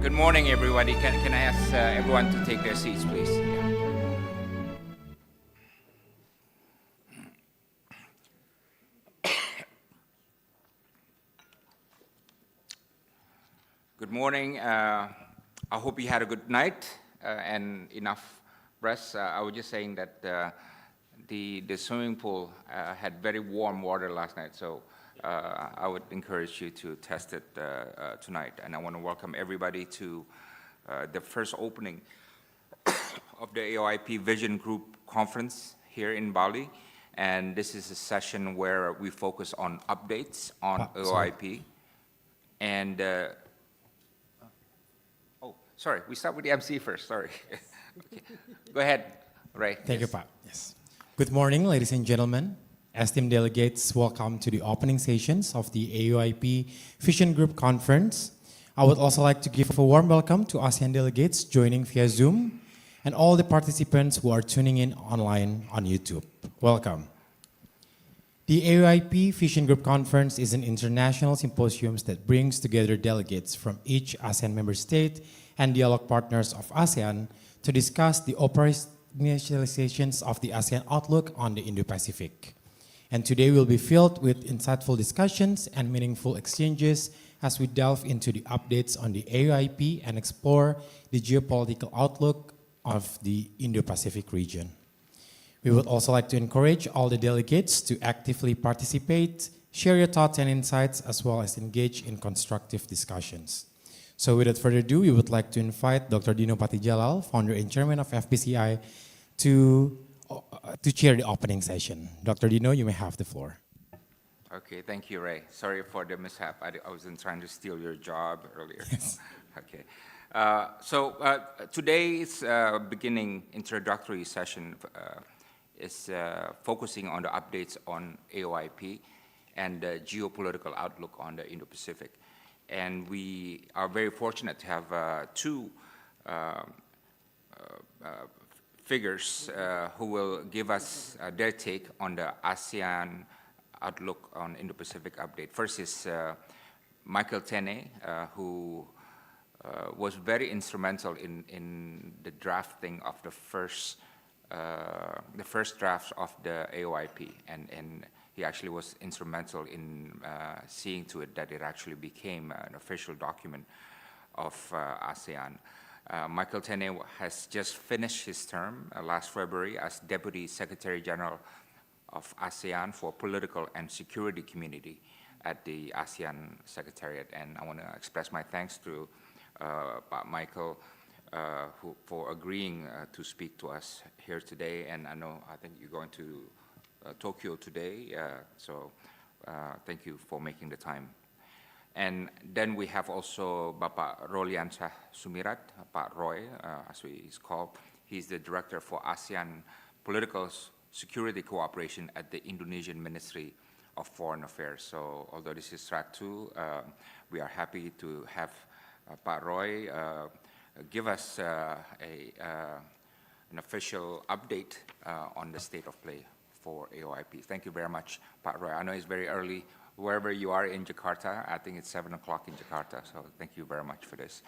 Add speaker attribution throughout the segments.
Speaker 1: Good morning, everybody. Can I ask everyone to take their seats, please? Yeah. Good morning. I hope you had a good night and enough rest. I was just saying that the swimming pool had very warm water last night, so I would encourage you to test it tonight. And I want to welcome everybody to the first opening of the AOIP Vision Group Conference here in Bali. And this is a session where we focus on updates on AOIP. And, sorry, we start with the MC first, sorry. Okay. Go ahead, Ray.
Speaker 2: Thank you, Pat. Yes. Good morning, ladies and gentlemen. Esteemed delegates, welcome to the opening sessions of the AOIP Vision Group Conference. I would also like to give a warm welcome to ASEAN delegates joining via Zoom and all the participants who are tuning in online on YouTube. Welcome. The AOIP Vision Group Conference is an international symposium that brings together delegates from each ASEAN member state and dialogue partners of ASEAN to discuss the operationalizations of the ASEAN outlook on the Indo-Pacific. And today will be filled with insightful discussions and meaningful exchanges as we delve into the updates on the AOIP and explore the geopolitical outlook of the Indo-Pacific region. We would also like to encourage all the delegates to actively participate, share your thoughts and insights, as well as engage in constructive discussions. So without further ado, we would like to invite Dr. Dino Patijalal, founder and chairman of FPCI, to chair the opening session. Dr. Dino, you may have the floor.
Speaker 1: Okay, thank you, Ray. Sorry for the mishap. I wasn't trying to steal your job earlier.
Speaker 2: Yes.
Speaker 1: Okay. Today's beginning introductory session is focusing on the updates on AOIP and the geopolitical outlook on the Indo-Pacific. And we are very fortunate to have two figures who will give us their take on the ASEAN outlook on Indo-Pacific update. First is Michael Tene, who was very instrumental in the drafting of the first drafts of the AOIP, and he actually was instrumental in seeing to it that it actually became an official document of ASEAN. Michael Tene has just finished his term last February as Deputy Secretary General of ASEAN for Political and Security Community at the ASEAN Secretariat. And I want to express my thanks to Michael for agreeing to speak to us here today. And I think you're going to Tokyo today, so thank you for making the time. And then we have also Bapak Roliansyah Sumirat, Pak Roy, as he's called. He's the Director for ASEAN Political Security Cooperation at the Indonesian Ministry of Foreign Affairs. So although this is track 2, we are happy to have Pak Roy give us an official update on the state of play for AOIP. Thank you very much, Pak Roy. I know it's very early wherever you are in Jakarta. I think it's 7 o'clock in Jakarta, so thank you very much for this.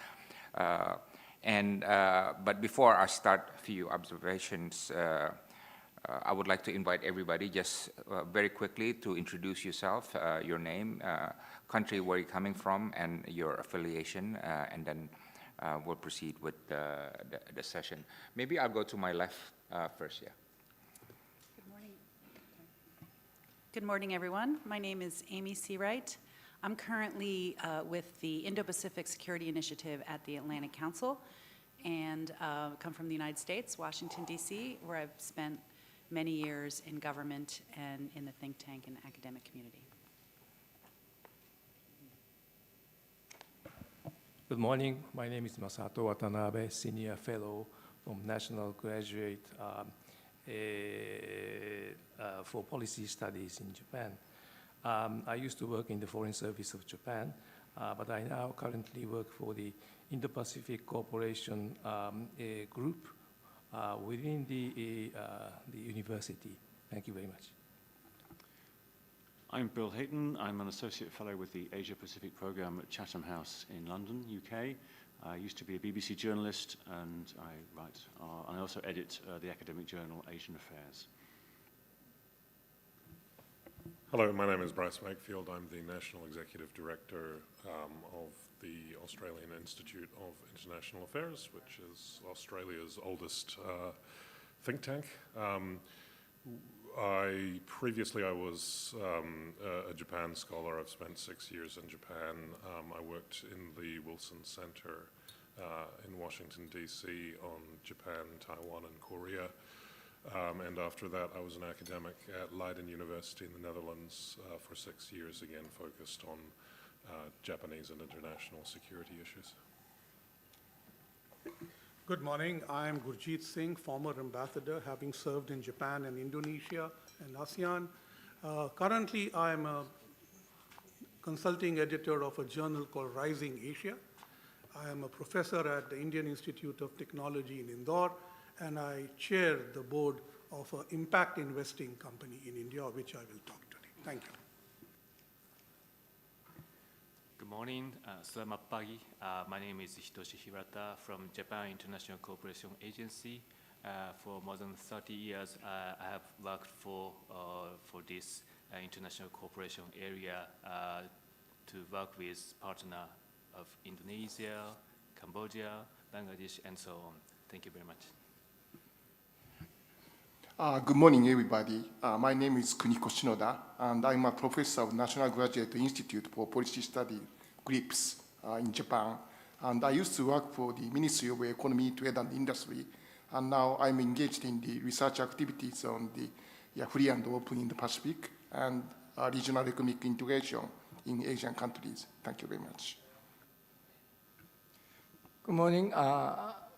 Speaker 1: But before I start a few observations, I would like to invite everybody just very quickly to introduce yourself, your name, country where you're coming from, and your affiliation, and then we'll proceed with the session. Maybe I'll go to my left first, yeah.
Speaker 3: Good morning, everyone. My name is Amy Seawright. I'm currently with the Indo-Pacific Security Initiative at the Atlantic Council and come from the United States, Washington, D.C., where I've spent many years in government and in the think tank and academic community.
Speaker 4: Good morning. My name is Masato Watanabe, Senior Fellow from National Graduate for Policy Studies in Japan. I used to work in the Foreign Service of Japan, but I now currently work for the Indo-Pacific Cooperation group within the university. Thank you very much.
Speaker 5: I'm Bill Hayton. I'm an Associate Fellow with the Asia Pacific Programme at Chatham House in London, UK. I used to be a BBC journalist, and I also edit the academic journal Asian Affairs.
Speaker 6: Hello, my name is Bryce Wakefield. I'm the National Executive Director of the Australian Institute of International Affairs, which is Australia's oldest think tank. Previously I was a Japan scholar. I've spent 6 years in Japan. I worked in the Wilson Center in Washington, D.C. on Japan, Taiwan, and Korea. And after that, I was an academic at Leiden University in the Netherlands for 6 years, again focused on Japanese and international security issues.
Speaker 7: Good morning. I am Gurjeet Singh, former ambassador, having served in Japan and Indonesia and ASEAN. Currently, I am a consulting editor of a journal called Rising Asia. I am a professor at the Indian Institute of Technology in Indore, and I chair the board of an impact investing company in India, which I will talk today. Thank you.
Speaker 8: Good morning, selamat pagi. My name is Hitoshi Hirata from Japan International Cooperation Agency. For more than 30 years, I have worked for this international cooperation area to work with partners of Indonesia, Cambodia, Bangladesh, and so on. Thank you very much.
Speaker 9: Good morning, everybody. My name is Kuniko Shinoda, and I'm a professor of National Graduate Institute for Policy Study, GRIPS, in Japan. And I used to work for the Ministry of Economy, Trade and Industry, and now I'm engaged in the research activities on the free and open in the Pacific and regional economic integration in Asian countries. Thank you very much.
Speaker 10: Good morning.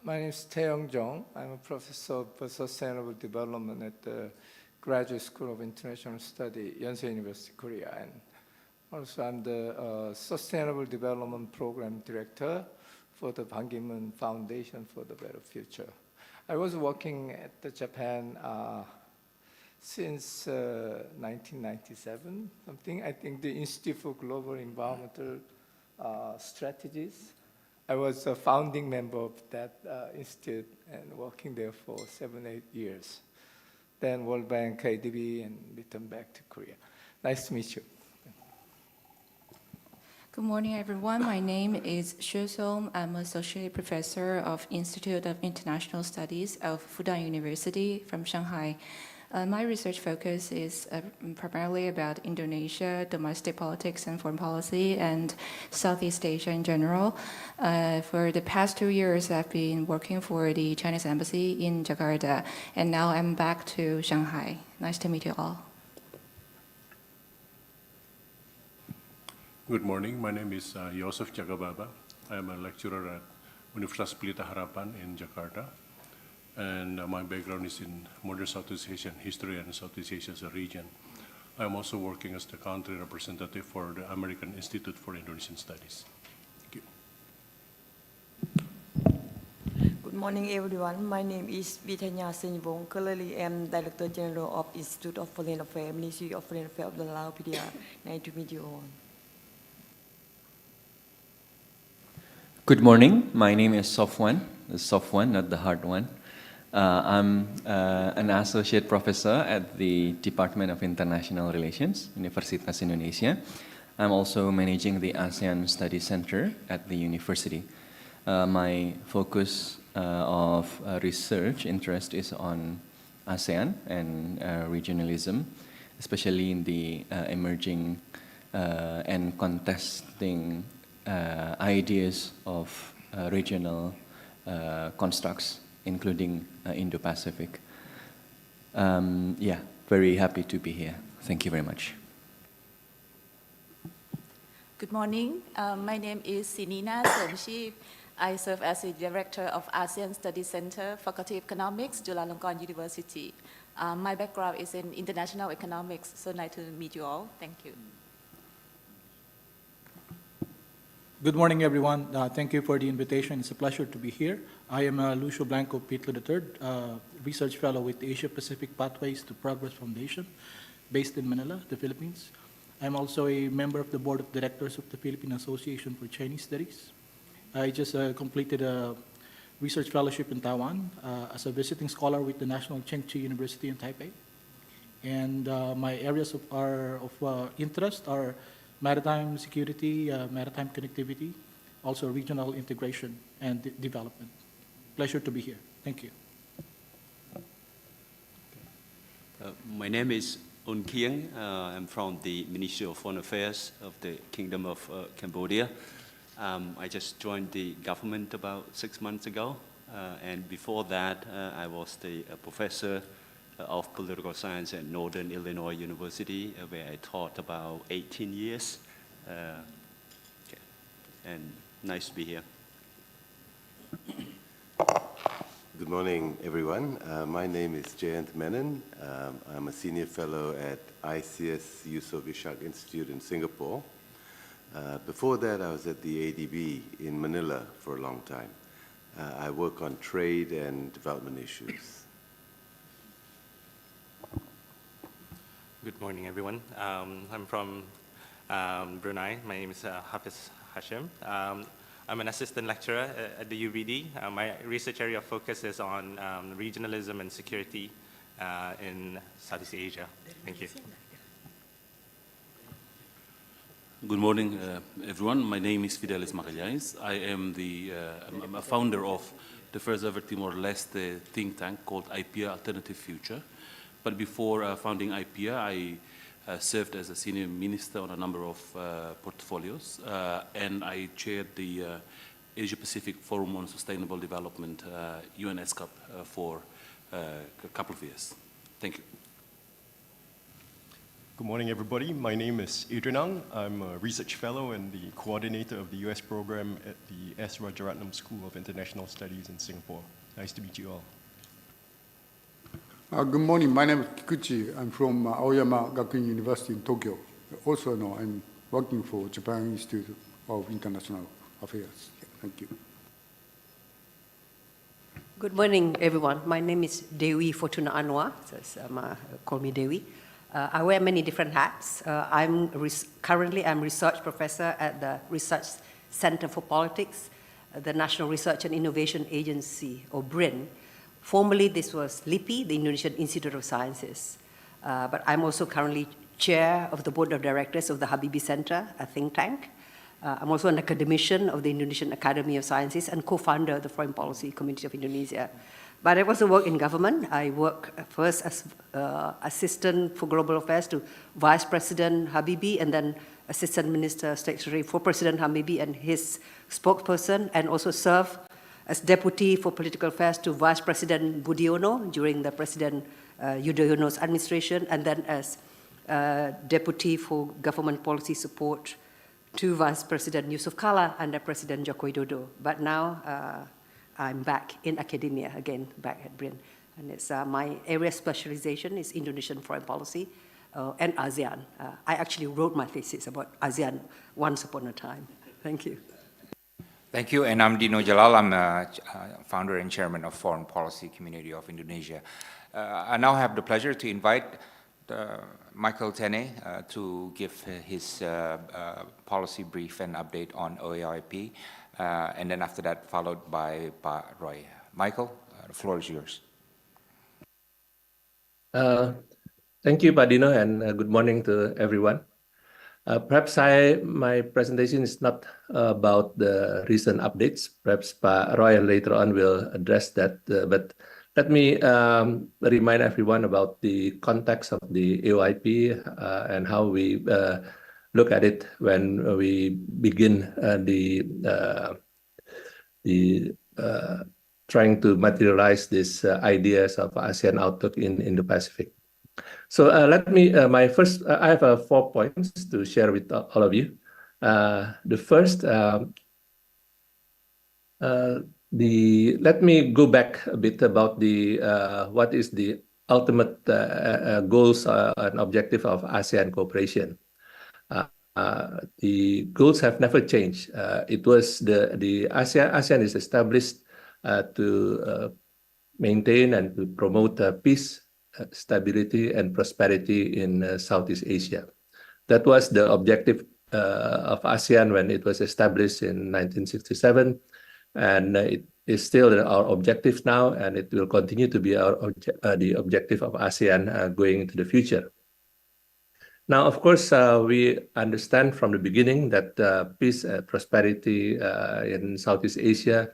Speaker 10: My name is Taeyong Jung. I'm a professor of sustainable development at the Graduate School of International Study, Yonsei University, Korea. And also, I'm the Sustainable Development Program Director for the Ban Ki-moon Foundation for the Better Future. I was working at the Japan since 1997, something. I think the Institute for Global Environmental Strategies. I was a founding member of that institute and working there for 7-8 years. Then World Bank, KDB, and returned back to Korea. Nice to meet you.
Speaker 11: Good morning, everyone. My name is Xue Song. I'm Associate Professor of Institute of International Studies of Fudan University from Shanghai. My research focus is primarily about Indonesia, domestic politics and foreign policy, and Southeast Asia in general. For the past 2 years, I've been working for the Chinese Embassy in Jakarta, and now I'm back to Shanghai. Nice to meet you all.
Speaker 12: Good morning. My name is Yosef Jagababa. I am a lecturer at Universitas Pelita Harapan in Jakarta. And my background is in modern Southeast Asian history and Southeast Asia as a region. I'm also working as the country representative for the American Institute for Indonesian Studies. Thank you.
Speaker 13: Good morning, everyone. My name is Vitanya Senibong. Currently, I am Director General of Institute of Foreign Affairs, Ministry of Foreign Affairs of the Lao PDR. Nice to meet you all.
Speaker 14: Good morning. My name is Sofwan, the soft one, not the hard one. I'm an associate professor at the Department of International Relations, Universitas Indonesia. I'm also managing the ASEAN Studies Center at the university. My focus of research interest is on ASEAN and regionalism, especially in the emerging and contesting ideas of regional constructs, including Indo-Pacific. Very happy to be here. Thank you very much.
Speaker 15: Good morning. My name is Sinina Sermship. I serve as the Director of ASEAN Studies Center, Faculty of Economics, Chulalongkorn University. My background is in international economics, so nice to meet you all. Thank you.
Speaker 16: Good morning, everyone. Thank you for the invitation. It's a pleasure to be here. I am Lucio Blanco Pitlo III, Research Fellow with the Asia Pacific Pathways to Progress Foundation, based in Manila, the Philippines. I'm also a member of the Board of Directors of the Philippine Association for Chinese Studies. I just completed a research fellowship in Taiwan as a visiting scholar with the National Chengchi University in Taipei. And my areas of interest are maritime security, maritime connectivity, also regional integration and development. Pleasure to be here. Thank you.
Speaker 17: My name is Un Kieng. I'm from the Ministry of Foreign Affairs of the Kingdom of Cambodia. I just joined the government about 6 months ago. And before that, I was the professor of political science at Northern Illinois University, where I taught about 18 years. And nice to be here.
Speaker 18: Good morning, everyone. My name is Jayant Menon. I'm a senior fellow at ICS Yusof Ishak Institute in Singapore. Before that, I was at the ADB in Manila for a long time. I work on trade and development issues.
Speaker 19: Good morning, everyone. I'm from Brunei. My name is Hafiz Hashim. I'm an assistant lecturer at the UBD. My research area of focus is on regionalism and security in Southeast Asia. Thank you.
Speaker 20: Good morning, everyone. My name is Fidelis Magalhães. I am I'm a founder of the first ever Timor-Leste think tank called IPIA Alternative Future. But before founding IPIA, I served as a senior minister on a number of portfolios, and I chaired the Asia-Pacific Forum on Sustainable Development, UNESCOP, for a couple of years. Thank you.
Speaker 21: Good morning, everybody. My name is Adrian Ang. I'm a research fellow and the coordinator of the US program at the S. Rajaratnam School of International Studies in Singapore. Nice to meet you all.
Speaker 22: Good morning. My name is Kikuchi. I'm from Aoyama Gakuin University in Tokyo. Also, I'm working for Japan Institute of International Affairs. Thank you.
Speaker 23: Good morning, everyone. My name is Dewi Fortuna Anwar. Call me Dewi. I wear many different hats. Currently, I'm research professor at the Research Center for Politics, the National Research and Innovation Agency, or BRIN. Formerly, this was LIPI, the Indonesian Institute of Sciences. But I'm also currently chair of the board of directors of the Habibie Center, a think tank. I'm also an academician of the Indonesian Academy of Sciences and co-founder of the Foreign Policy Community of Indonesia. But I also work in government. I work first as assistant for global affairs to Vice President Habibie, and then Assistant Minister Secretary for President Habibie and his spokesperson, and also serve as Deputy for Political Affairs to Vice President Budiono during the President Yudhoyono's administration, and then as Deputy for Government Policy Support to Vice President Yusuf Kala under President Joko Widodo. But now I'm back in academia again, back at BRIN. And it's my area specialization is Indonesian foreign policy and ASEAN. I actually wrote my thesis about ASEAN once upon a time. Thank you.
Speaker 1: Thank you, and I'm Dino Jalal. I'm founder and chairman of Foreign Policy Community of Indonesia. I now have the pleasure to invite Michael Tene to give his policy brief and update on AOIP, and then after that followed by Roy. Michael, the floor is yours.
Speaker 24: Thank you, Dino, and good morning to everyone. Perhaps my presentation is not about the recent updates. Perhaps Roy later on will address that. But let me remind everyone about the context of the AOIP and how we look at it when we begin trying to materialize these ideas of ASEAN outlook in Indo-Pacific. So let me, I have 4 points to share with all of you. The first, let me go back a bit about what is the ultimate goals and objective of ASEAN cooperation. The goals have never changed. It was the ASEAN is established to maintain and to promote peace, stability, and prosperity in Southeast Asia. That was the objective of ASEAN when it was established in 1967, and it is still our objective now, and it will continue to be the objective of ASEAN going into the future. Now, of course, we understand from the beginning that peace and prosperity in Southeast Asia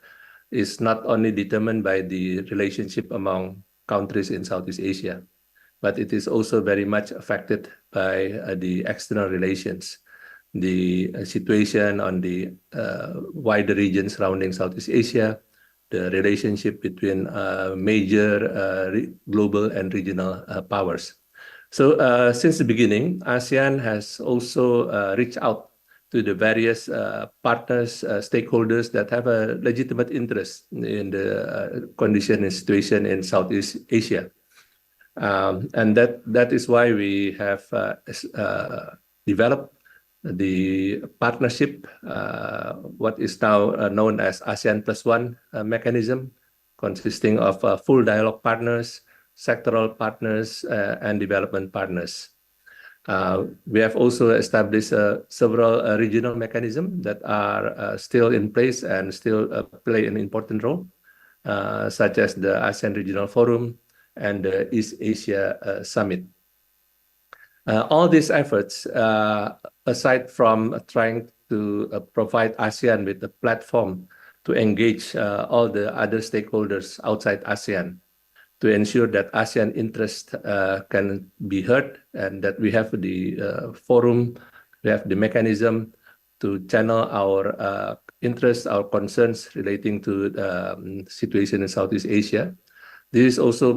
Speaker 24: is not only determined by the relationship among countries in Southeast Asia, but it is also very much affected by the external relations, the situation on the wider region surrounding Southeast Asia, the relationship between major global and regional powers. So since the beginning, ASEAN has also reached out to the various partners, stakeholders that have a legitimate interest in the condition and situation in Southeast Asia. And that is why we have developed the partnership, what is now known as ASEAN +1 mechanism, consisting of full dialogue partners, sectoral partners, and development partners. We have also established several regional mechanisms that are still in place and still play an important role, such as the ASEAN Regional Forum and the East Asia Summit. All these efforts, aside from trying to provide ASEAN with a platform to engage all the other stakeholders outside ASEAN, to ensure that ASEAN interest can be heard, and that we have the forum, we have the mechanism to channel our interests, our concerns relating to the situation in Southeast Asia. This is also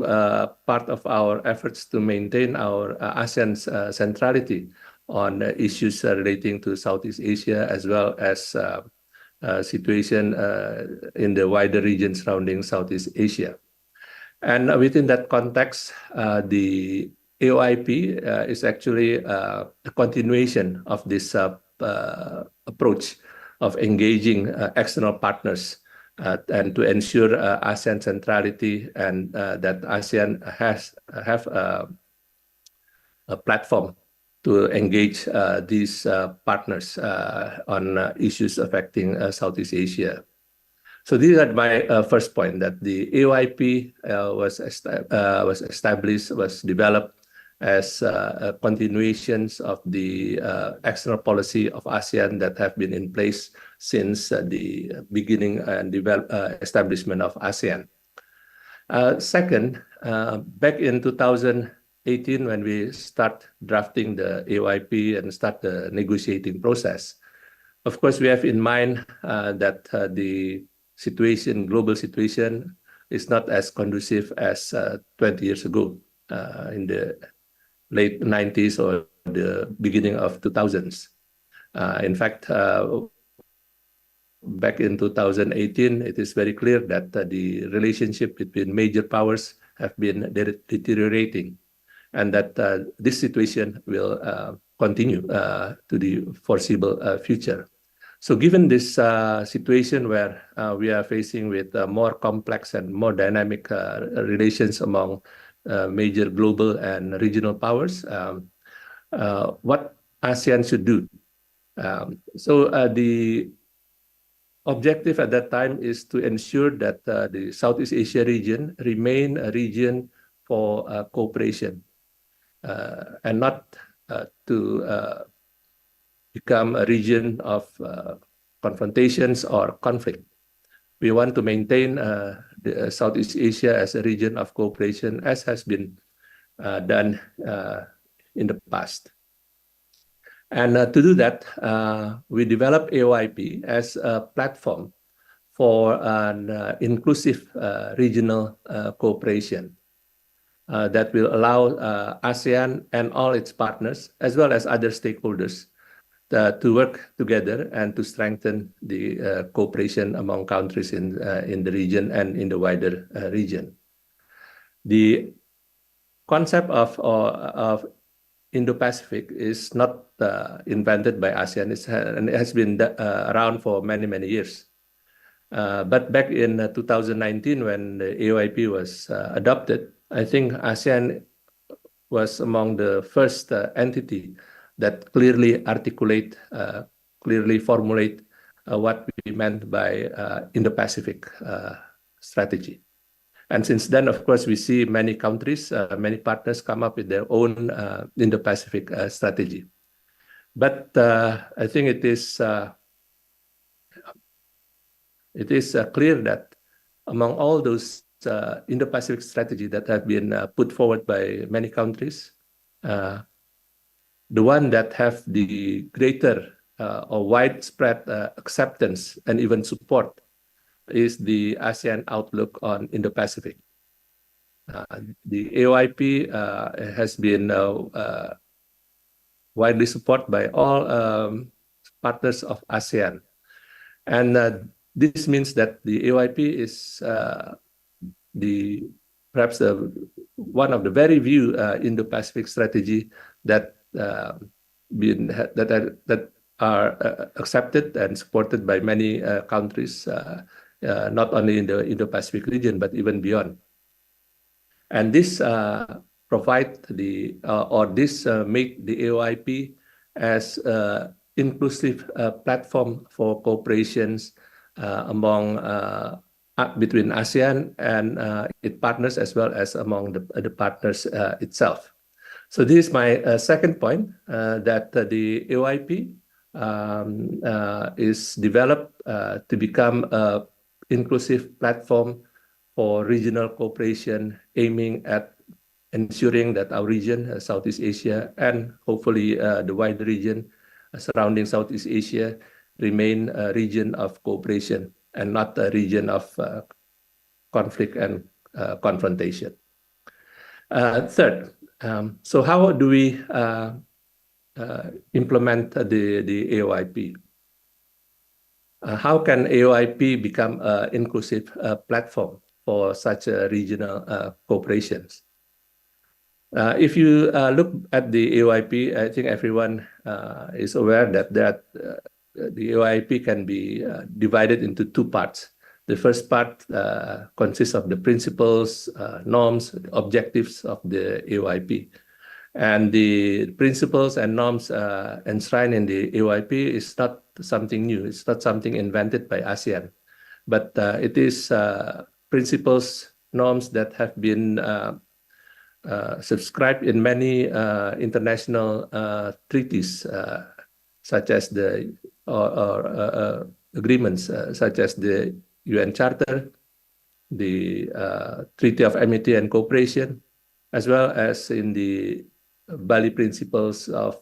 Speaker 24: part of our efforts to maintain our ASEAN's centrality on issues relating to Southeast Asia, as well as situation in the wider region surrounding Southeast Asia. And within that context, the AOIP is actually a continuation of this approach of engaging external partners and to ensure ASEAN centrality, and that ASEAN have a platform to engage these partners on issues affecting Southeast Asia. So these are my first point, that the AOIP was established, was developed as continuations of the external policy of ASEAN that have been in place since the beginning and establishment of ASEAN. Second, back in 2018, when we start drafting the AOIP and start the negotiating process, of course, we have in mind that the situation, global situation, is not as conducive as 20 years ago in the late 90s or the beginning of 2000s. In fact, back in 2018, it is very clear that the relationship between major powers have been deteriorating, and that this situation will continue to the foreseeable future. So given this situation where we are facing with more complex and more dynamic relations among major global and regional powers, what ASEAN should do? So the objective at that time is to ensure that the Southeast Asia region remain a region for cooperation, and not to become a region of confrontations or conflict. We want to maintain the Southeast Asia as a region of cooperation, as has been done in the past. And to do that, we developed AOIP as a platform for an inclusive regional cooperation that will allow ASEAN and all its partners, as well as other stakeholders, to work together and to strengthen the cooperation among countries in the region and in the wider region. The concept of Indo-Pacific is not invented by ASEAN. It has been around for many, many years. But back in 2019, when the AOIP was adopted, I think ASEAN was among the first entity that clearly articulate, clearly formulate what we meant by Indo-Pacific strategy. And since then, of course, we see many countries, many partners come up with their own Indo-Pacific strategy. But I think it is clear that among all those Indo-Pacific strategy that have been put forward by many countries, the one that have the greater or widespread acceptance and even support is the ASEAN outlook on Indo-Pacific. The AOIP has been widely supported by all partners of ASEAN. And this means that the AOIP is perhaps one of the very few Indo-Pacific strategy that are accepted and supported by many countries, not only in the Indo-Pacific region, but even beyond. And this provide make the AOIP as inclusive platform for cooperations between ASEAN and its partners, as well as among the partners itself. So this is my second point, that the AOIP is developed to become an inclusive platform for regional cooperation, aiming at ensuring that our region, Southeast Asia, and hopefully the wider region surrounding Southeast Asia, remain a region of cooperation and not a region of conflict and confrontation. Third, so how do we implement the AOIP? How can AOIP become an inclusive platform for such regional cooperations? If you look at the AOIP, I think everyone is aware that the AOIP can be divided into two parts. The first part consists of the principles, norms, objectives of the AOIP. And the principles and norms enshrined in the AOIP is not something new. It's not something invented by ASEAN, but it is principles, norms that have been subscribed in many international treaties, such as the agreements, such as the UN Charter, the Treaty of Amity and Cooperation, as well as in the Bali Principles of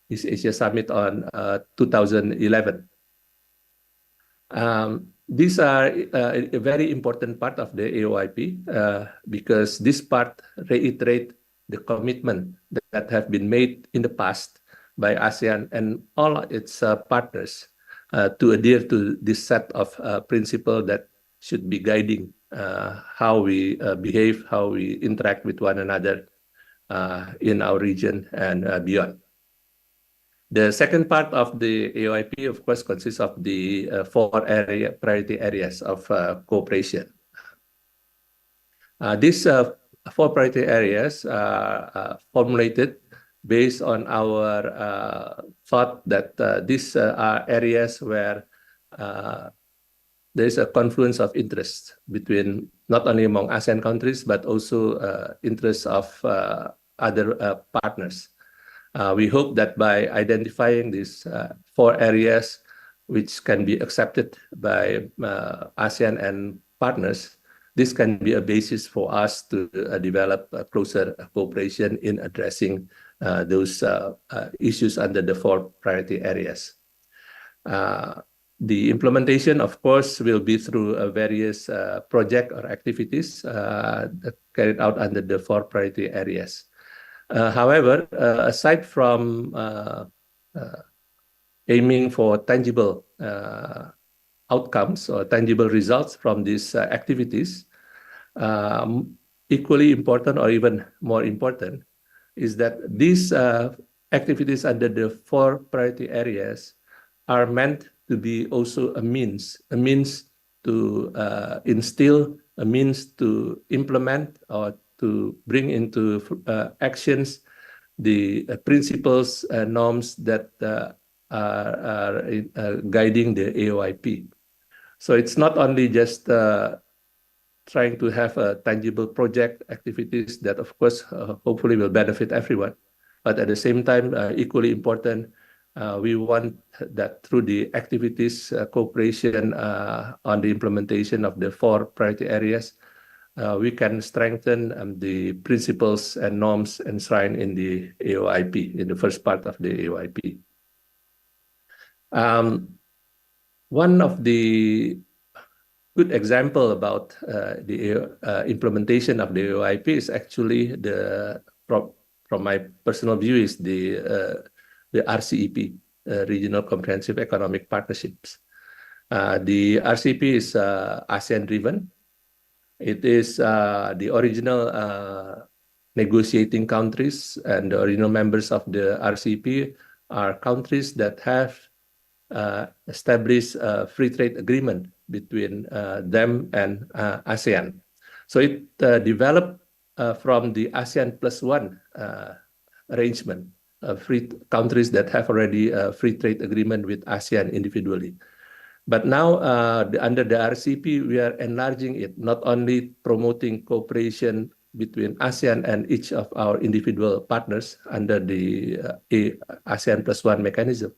Speaker 24: East Asia Summit on 2011. These are a very important part of the AOIP because this part reiterate the commitment that have been made in the past by ASEAN and all its partners to adhere to this set of principles that should be guiding how we behave, how we interact with one another in our region and beyond. The second part of the AOIP, of course, consists of the four priority areas of cooperation. These four priority areas are formulated based on our thought that these are areas where there is a confluence of interest between not only among ASEAN countries, but also interests of other partners. We hope that by identifying these four areas which can be accepted by ASEAN and partners, this can be a basis for us to develop a closer cooperation in addressing those issues under the four priority areas. The implementation, of course, will be through various projects or activities carried out under the four priority areas. However, aside from aiming for tangible outcomes or tangible results from these activities, equally important or even more important is that these activities under the four priority areas are meant to be also a means to instill, a means to implement or to bring into actions the principles and norms that are guiding the AOIP. So it's not only just trying to have a tangible project activities that, of course, hopefully will benefit everyone. But at the same time, equally important, we want that through the activities cooperation on the implementation of the 4 priority areas, we can strengthen the principles and norms enshrined in the AOIP, in the first part of the AOIP. One of the good example about the implementation of the AOIP is actually from my personal view is the RCEP, Regional Comprehensive Economic Partnerships. The RCEP is ASEAN-driven. It is the original negotiating countries, and the original members of the RCEP are countries that have established a free trade agreement between them and ASEAN. So it developed from the ASEAN +1 arrangement of free countries that have already a free trade agreement with ASEAN individually. But now, under the RCEP, we are enlarging it, not only promoting cooperation between ASEAN and each of our individual partners under the ASEAN +1 mechanism,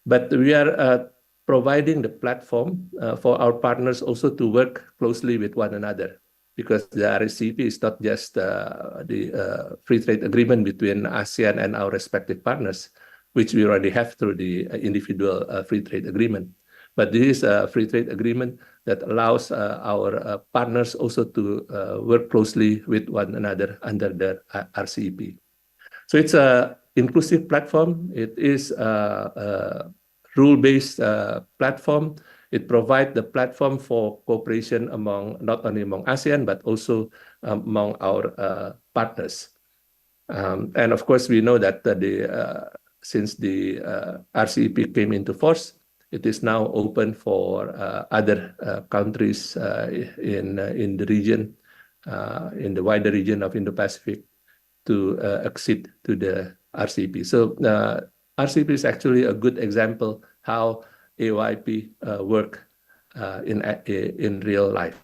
Speaker 24: but we are providing the platform for our partners also to work closely with one another, because the RCEP is not just the free trade agreement between ASEAN and our respective partners, which we already have through the individual free trade agreement. But this is a free trade agreement that allows our partners also to work closely with one another under the RCEP. So it's a inclusive platform. It is a rule-based platform. It provides the platform for cooperation among not only among ASEAN but also among our partners. And of course, we know that since the RCEP came into force, it is now open for other countries in the region, in the wider region of Indo-Pacific, to accede to the RCEP. So RCEP is actually a good example how AOIP work in real life.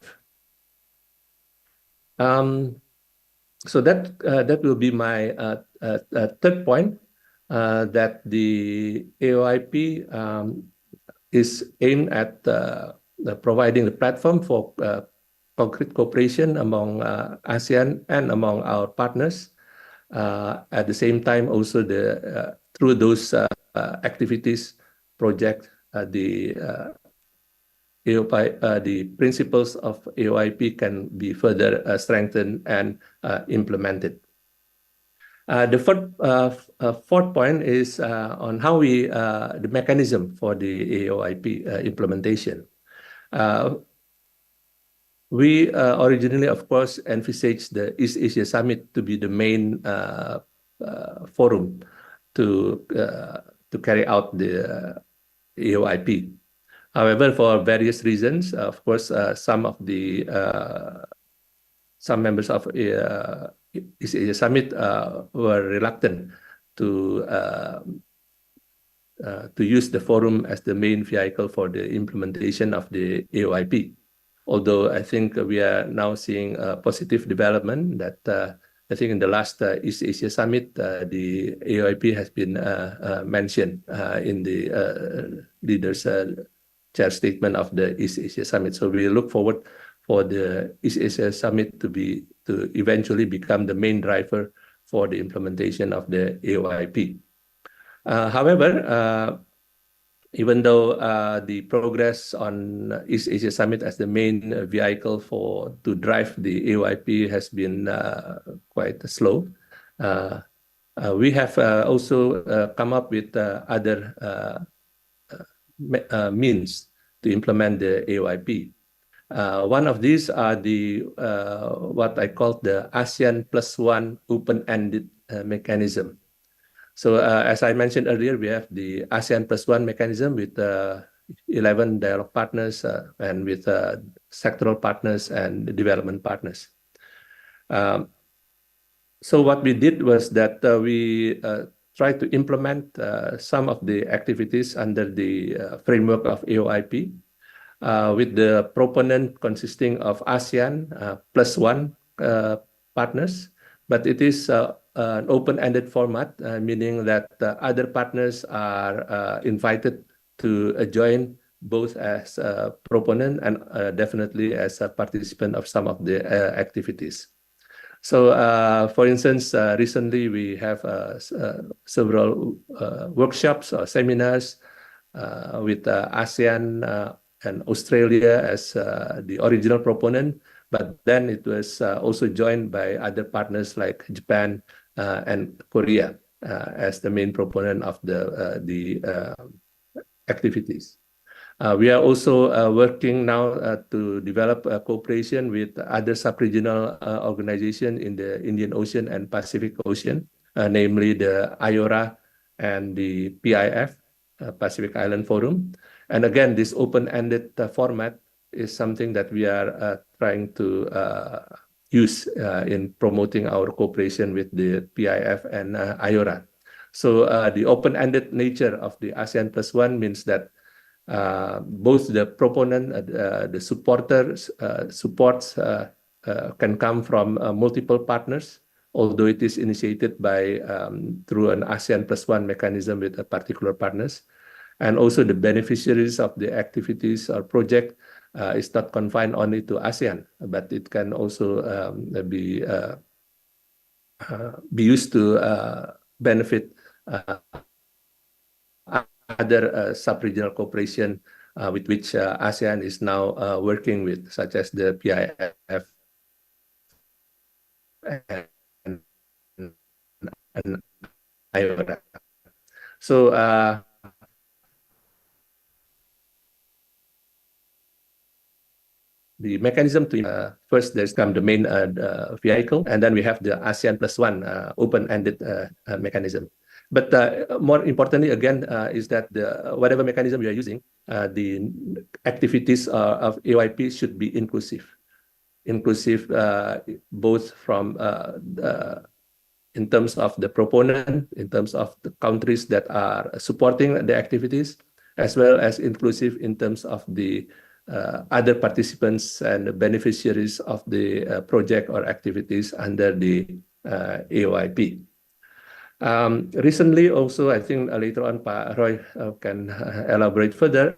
Speaker 24: So that will be my third point, that the AOIP is aimed at providing the platform for concrete cooperation among ASEAN and among our partners. At the same time, also through those activities, project, the AOIP, the principles of AOIP can be further strengthened and implemented. The fourth point is on how the mechanism for the AOIP implementation. We originally, of course, envisaged the East Asia Summit to be the main forum to carry out the AOIP. However, for various reasons, of course, some members of East Asia Summit were reluctant to use the forum as the main vehicle for the implementation of the AOIP. Although I think we are now seeing a positive development that I think in the last East Asia Summit, the AOIP has been mentioned in the leaders' chair statement of the East Asia Summit. So we look forward for the East Asia Summit to eventually become the main driver for the implementation of the AOIP. However, even though the progress on East Asia Summit as the main vehicle to drive the AOIP has been quite slow, we have also come up with other means to implement the AOIP. One of these are what I call the ASEAN +1 open-ended mechanism. So as I mentioned earlier, we have the ASEAN +1 mechanism with 11 dialogue partners and with sectoral partners and development partners. So what we did was that we tried to implement some of the activities under the framework of AOIP, with the proponent consisting of ASEAN plus one partners, but it is an open-ended format, meaning that other partners are invited to join both as a proponent and definitely as a participant of some of the activities. So, for instance, recently we have several workshops or seminars with ASEAN and Australia as the original proponent, but then it was also joined by other partners like Japan and Korea as the main proponent of the activities. We are also working now to develop a cooperation with other sub-regional organizations in the Indian Ocean and Pacific Ocean, namely the IORA and the PIF, Pacific Island Forum. And again, this open-ended format is something that we are trying to use in promoting our cooperation with the PIF and IORA. So the open-ended nature of the ASEAN Plus One means that both the proponent, the supporters, supports can come from multiple partners, although it is initiated by through an ASEAN Plus One mechanism with a particular partners. And also the beneficiaries of the activities or project is not confined only to ASEAN, but it can also be used to benefit other sub-regional cooperation with which ASEAN is now working with, such as the PIF and IORA. So the mechanism to first there's come the main vehicle, and then we have the ASEAN Plus One open-ended mechanism. But more importantly, again, is that whatever mechanism we are using, the activities of AOIP should be inclusive. Inclusive both from in terms of the proponent, in terms of the countries that are supporting the activities, as well as inclusive in terms of the other participants and the beneficiaries of the project or activities under the AOIP. Recently, also, I think later on, Pak Roy can elaborate further.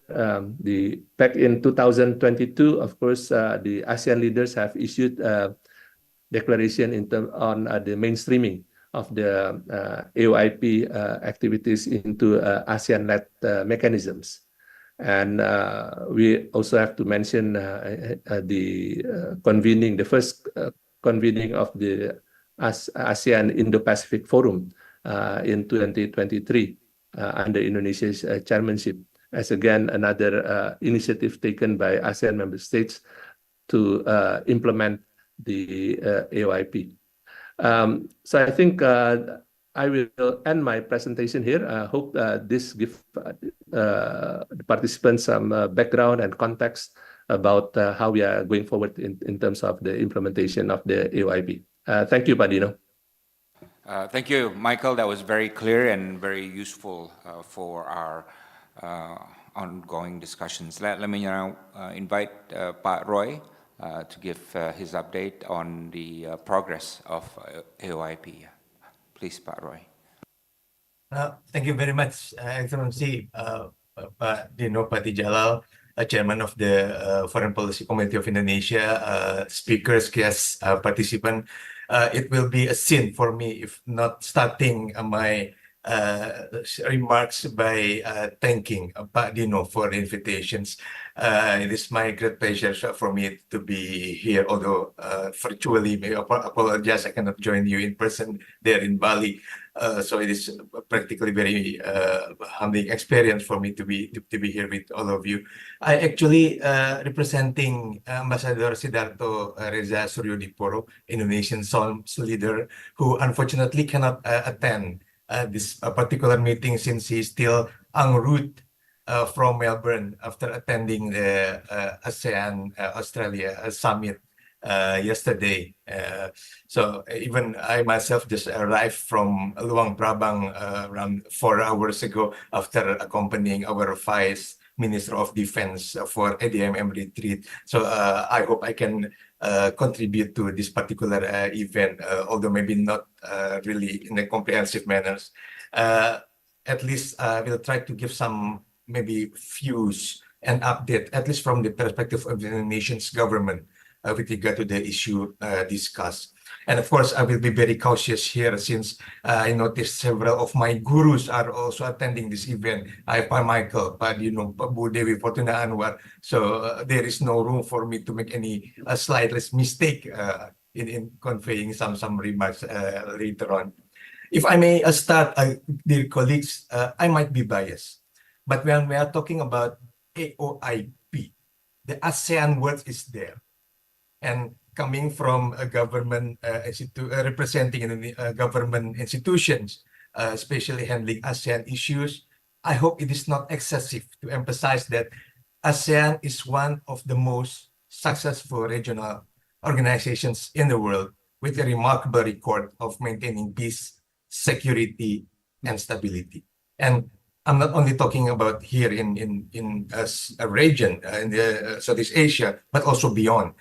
Speaker 24: Back in 2022, of course, the ASEAN leaders have issued a declaration on the mainstreaming of the AOIP activities into ASEAN-led mechanisms. And we also have to mention the first convening of the ASEAN Indo-Pacific Forum in 2023 under Indonesia's chairmanship, as again another initiative taken by ASEAN member states to implement the AOIP. So I think I will end my presentation here. I hope this gives the participants some background and context about how we are going forward in terms of the implementation of the AOIP. Thank you, Pak Dino.
Speaker 1: Thank you, Michael. That was very clear and very useful for our ongoing discussions. Let me now invite Pak Roy to give his update on the progress of AOIP. Please, Pak Roy.
Speaker 2: Thank you very much, Excellency Pak Dino Patijalal, Chairman of the Foreign Policy Committee of Indonesia, speakers, guests, participants. It will be a sin for me if not starting my remarks by thanking Pak Dino for the invitations. It is my great pleasure for me to be here, although virtually. I apologize, I cannot join you in person there in Bali. So it is practically very humbling experience for me to be here with all of you. I actually representing Ambassador Sidarto Reza Suryodipuro, Indonesian SOLMS leader, who unfortunately cannot attend this particular meeting since he's still en route from Melbourne after attending the ASEAN Australia summit yesterday. So even I myself just arrived from Luang Prabang around 4 hours ago after accompanying our Vice Minister of Defense for ADMM retreat. So I hope I can contribute to this particular event, although maybe not really in a comprehensive manner. At least we'll try to give some maybe views and update, at least from the perspective of the nation's government with regard to the issue discussed. And of course, I will be very cautious here since I noticed several of my gurus are also attending this event. I have Pak Michael, but Pak Bu Dewi Fortuna Anwar. So there is no room for me to make any slightless mistake in conveying some remarks later on. If I may start, dear colleagues, I might be biased. But when we are talking about AOIP, the ASEAN word is there. And coming from a government representing government institutions, especially handling ASEAN issues, I hope it is not excessive to emphasize that ASEAN is one of the most successful regional organizations in the world with a remarkable record of maintaining peace, security, and stability. And I'm not only talking about here in a region in the Southeast Asia, but also beyond.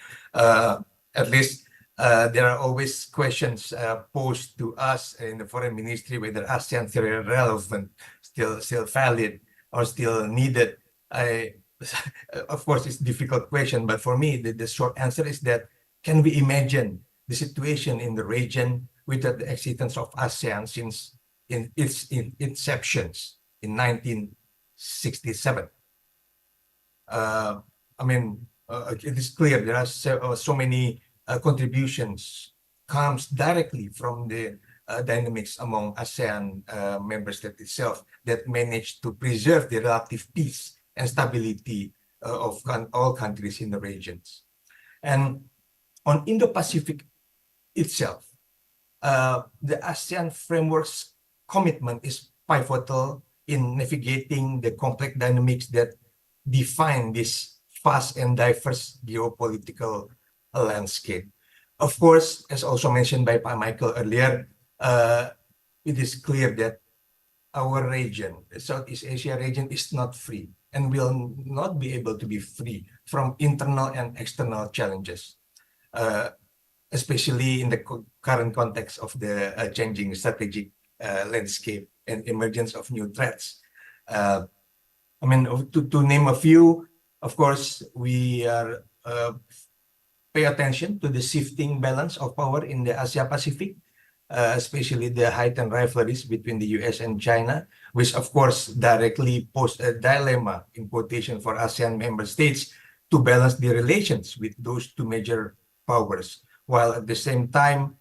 Speaker 2: At least there are always questions posed to us in the foreign ministry whether ASEAN is still relevant, still valid, or still needed. Of course, it's a difficult question, but for me, the short answer is that can we imagine the situation in the region without the existence of ASEAN since its inceptions in 1967? I mean, it is clear there are so many contributions comes directly from the dynamics among ASEAN member states itself that managed to preserve the relative peace and stability of all countries in the regions. And on Indo-Pacific itself, the ASEAN framework's commitment is pivotal in navigating the complex dynamics that define this fast and diverse geopolitical landscape. Of course, as also mentioned by Pak Michael earlier, it is clear that our region, the Southeast Asia region, is not free and will not be able to be free from internal and external challenges, especially in the current context of the changing strategic landscape and emergence of new threats. I mean, to name a few, of course, we are pay attention to the shifting balance of power in the Asia-Pacific, especially the heightened rivalries between the US and China, which of course directly pose a dilemma in quotation for ASEAN member states to balance the relations with those two major powers, while at the same time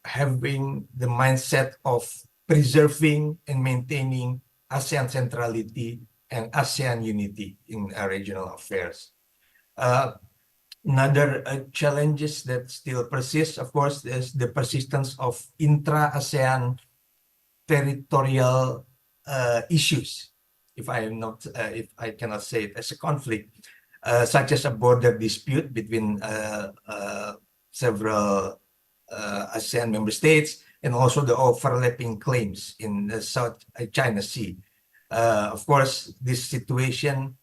Speaker 2: having the mindset of preserving and maintaining ASEAN centrality and ASEAN unity in regional affairs. Another challenges that still persist, of course, is the persistence of intra-ASEAN territorial issues, if I cannot say it as a conflict, such as a border dispute between several ASEAN member states, and also the overlapping claims in the South China Sea. Of course, this situation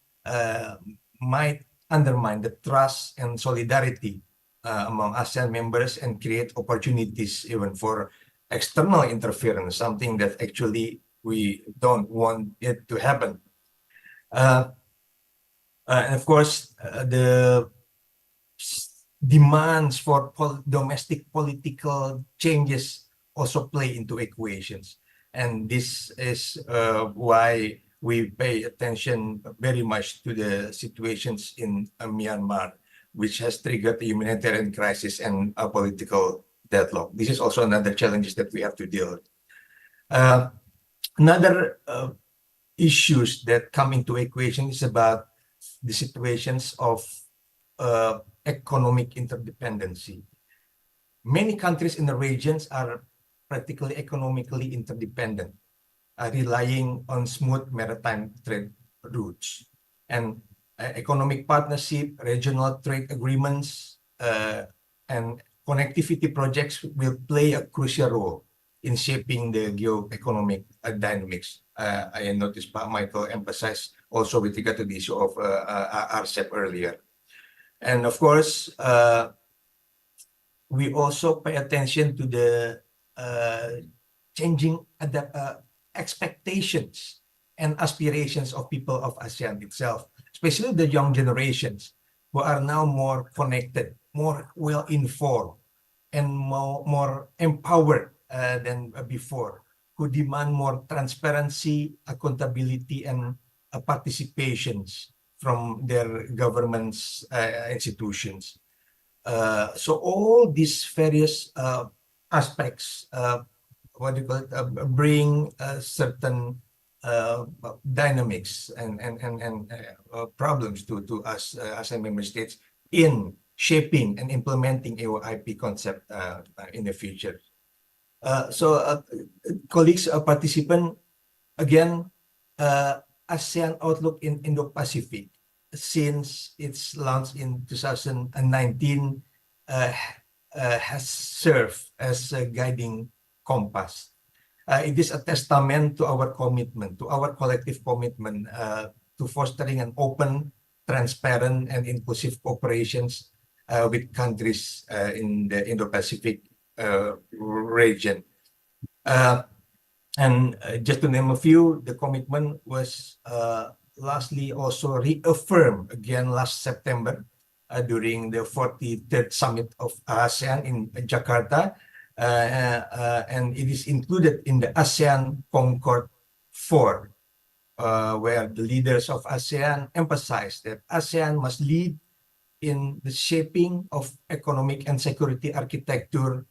Speaker 2: might undermine the trust and solidarity among ASEAN members and create opportunities even for external interference, something that actually we don't want it to happen. And of course, the demands for domestic political changes also play into equations. And this is why we pay attention very much to the situations in Myanmar, which has triggered the humanitarian crisis and a political deadlock. This is also another challenge that we have to deal with. Another issues that come into equation is about the situations of economic interdependency. Many countries in the regions are practically economically interdependent, relying on smooth maritime trade routes. And economic partnership, regional trade agreements, and connectivity projects will play a crucial role in shaping the geo-economic dynamics. I noticed Michael emphasized also with regard to the issue of RCEP earlier. And of course, we also pay attention to the changing expectations and aspirations of people of ASEAN itself, especially the young generations who are now more connected, more well-informed, and more empowered than before, who demand more transparency, accountability, and participations from their governments, institutions. So all these various aspects, what do you call it, bring certain dynamics and problems to us as a member states in shaping and implementing AOIP concept in the future. So colleagues, participant, again, ASEAN Outlook in Indo-Pacific, since its launch in 2019, has served as a guiding compass. It is a testament to our commitment, to our collective commitment to fostering an open, transparent, and inclusive cooperations with countries in the Indo-Pacific region. And just to name a few, the commitment was lastly also reaffirmed again last September during the 43rd Summit of ASEAN in Jakarta. And it is included in the ASEAN Concord 4, where the leaders of ASEAN emphasized that ASEAN must lead in the shaping of economic and security architecture